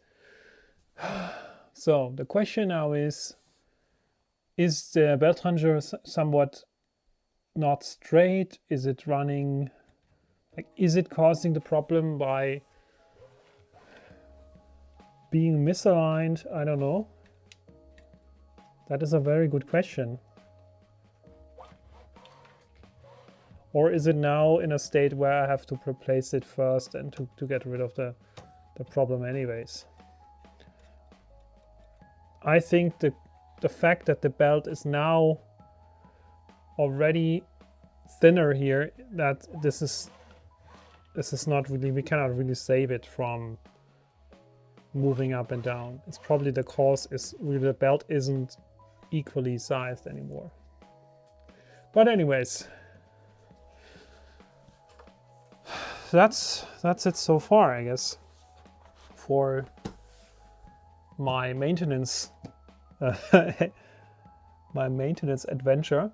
So the question now is the belt ranger somewhat not straight? Is it running, like, is it causing the problem by being misaligned? I don't know. That is a very good question. Or is it now in a state where I have to replace it first and to get rid of the problem anyways? I think the fact that the belt is now already thinner here, that this is not really, we cannot really save it from moving up and down. It's probably the cause is really the belt isn't equally sized anymore. But anyways, that's it so far, I guess, for my maintenance my maintenance adventure.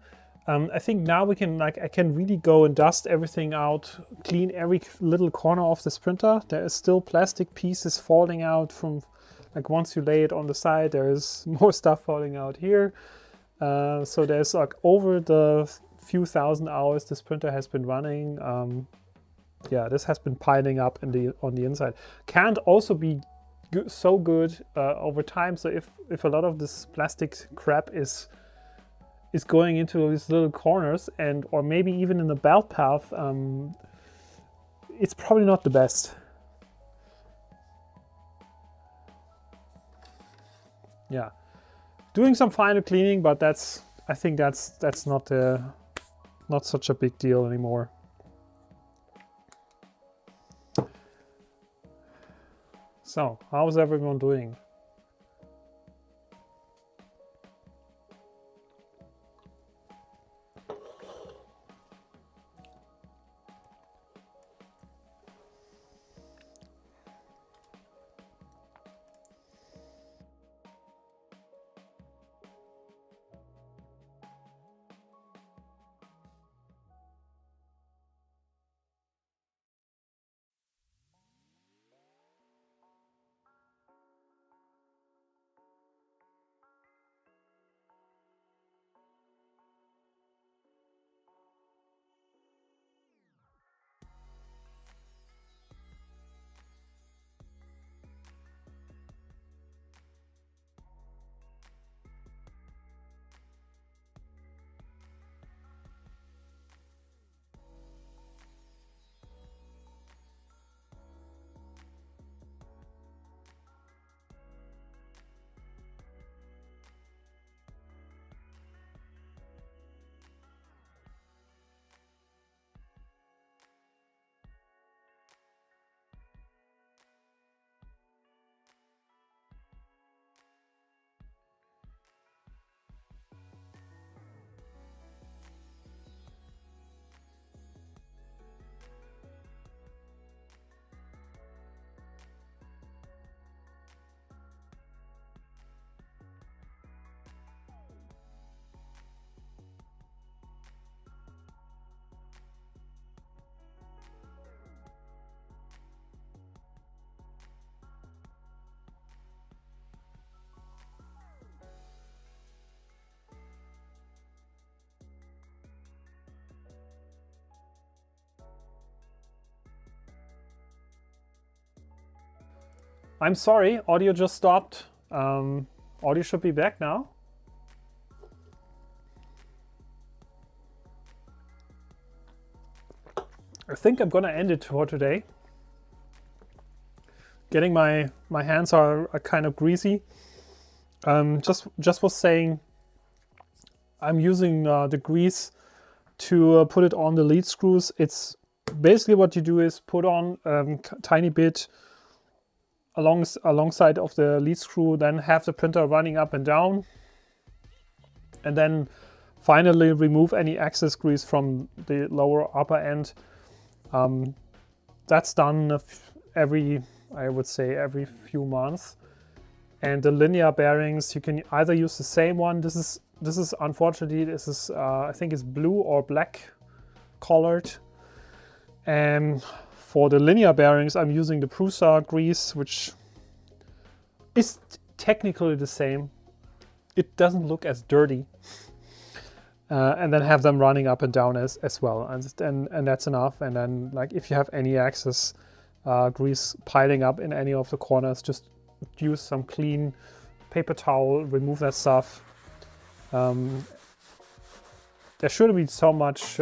I think now we can, like, I can really go and dust everything out, clean every little corner of this printer. There is still plastic pieces falling out from, like, once you lay it on the side, there is more stuff falling out here. So there's, like, over the few thousand hours this printer has been running, yeah, this has been piling up on the inside. Can't also be so good over time. So if a lot of this plastic crap is going into these little corners, and or maybe even in the belt path, it's probably not the best. Yeah, doing some final cleaning, but I think that's not such a big deal anymore. So, how's everyone doing? I'm sorry, audio just stopped. Audio should be back now. I think I'm gonna end it for today. Getting my hands are kind of greasy. Just was saying, I'm using the grease to put it on the lead screws. It's basically what you do is put on a tiny bit alongside of the lead screw, then have the printer running up and down, and then finally remove any excess grease from the lower upper end. That's done I would say every few months. And the linear bearings, you can either use the same one. This is unfortunately, I think it's blue or black colored. And for the linear bearings, I'm using the Prusa grease, which is technically the same. It doesn't look as dirty. And then have them running up and down as well. And that's enough. And then, like, if you have any excess grease piling up in any of the corners, just use some clean paper towel, remove that stuff. There shouldn't be so much.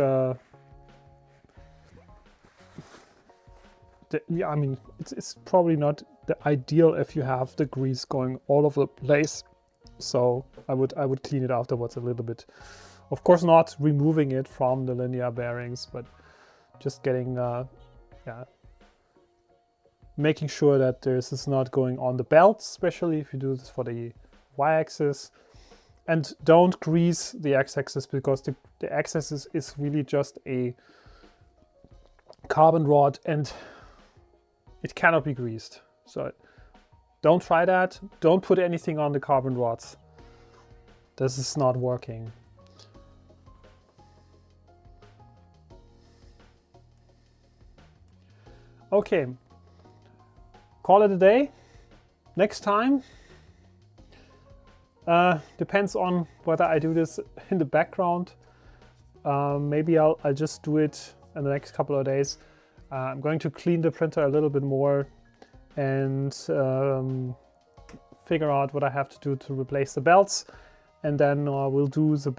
Yeah, I mean, it's probably not the ideal if you have the grease going all over the place. So I would clean it afterwards a little bit. Of course, not removing it from the linear bearings, but just getting, making sure that this is not going on the belt, especially if you do this for the y-axis. And don't grease the x-axis, because the x-axis is really just a carbon rod and it cannot be greased. So don't try that. Don't put anything on the carbon rods. This is not working. Okay, call it a day. Next time, depends on whether I do this in the background. Maybe I'll just do it in the next couple of days. I'm going to clean the printer a little bit more and figure out what I have to do to replace the belts. And then we'll do the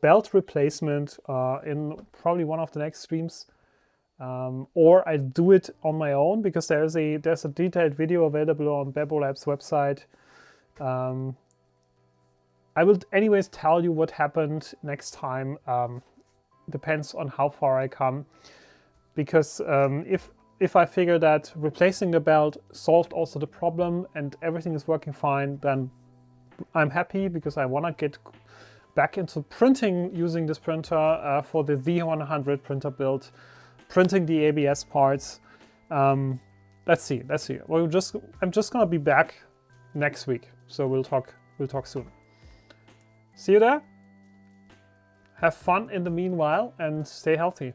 belt replacement in probably one of the next streams. Or I do it on my own, because there's a detailed video available on Bambu Lab's website. I will anyways tell you what happened next time. Depends on how far I come, because if I figure that replacing the belt solved also the problem and everything is working fine, then I'm happy, because I want to get back into printing using this printer for the V100 printer build, printing the ABS parts. Let's see. I'm just gonna be back next week, so we'll talk soon. See you there. Have fun in the meanwhile and stay healthy.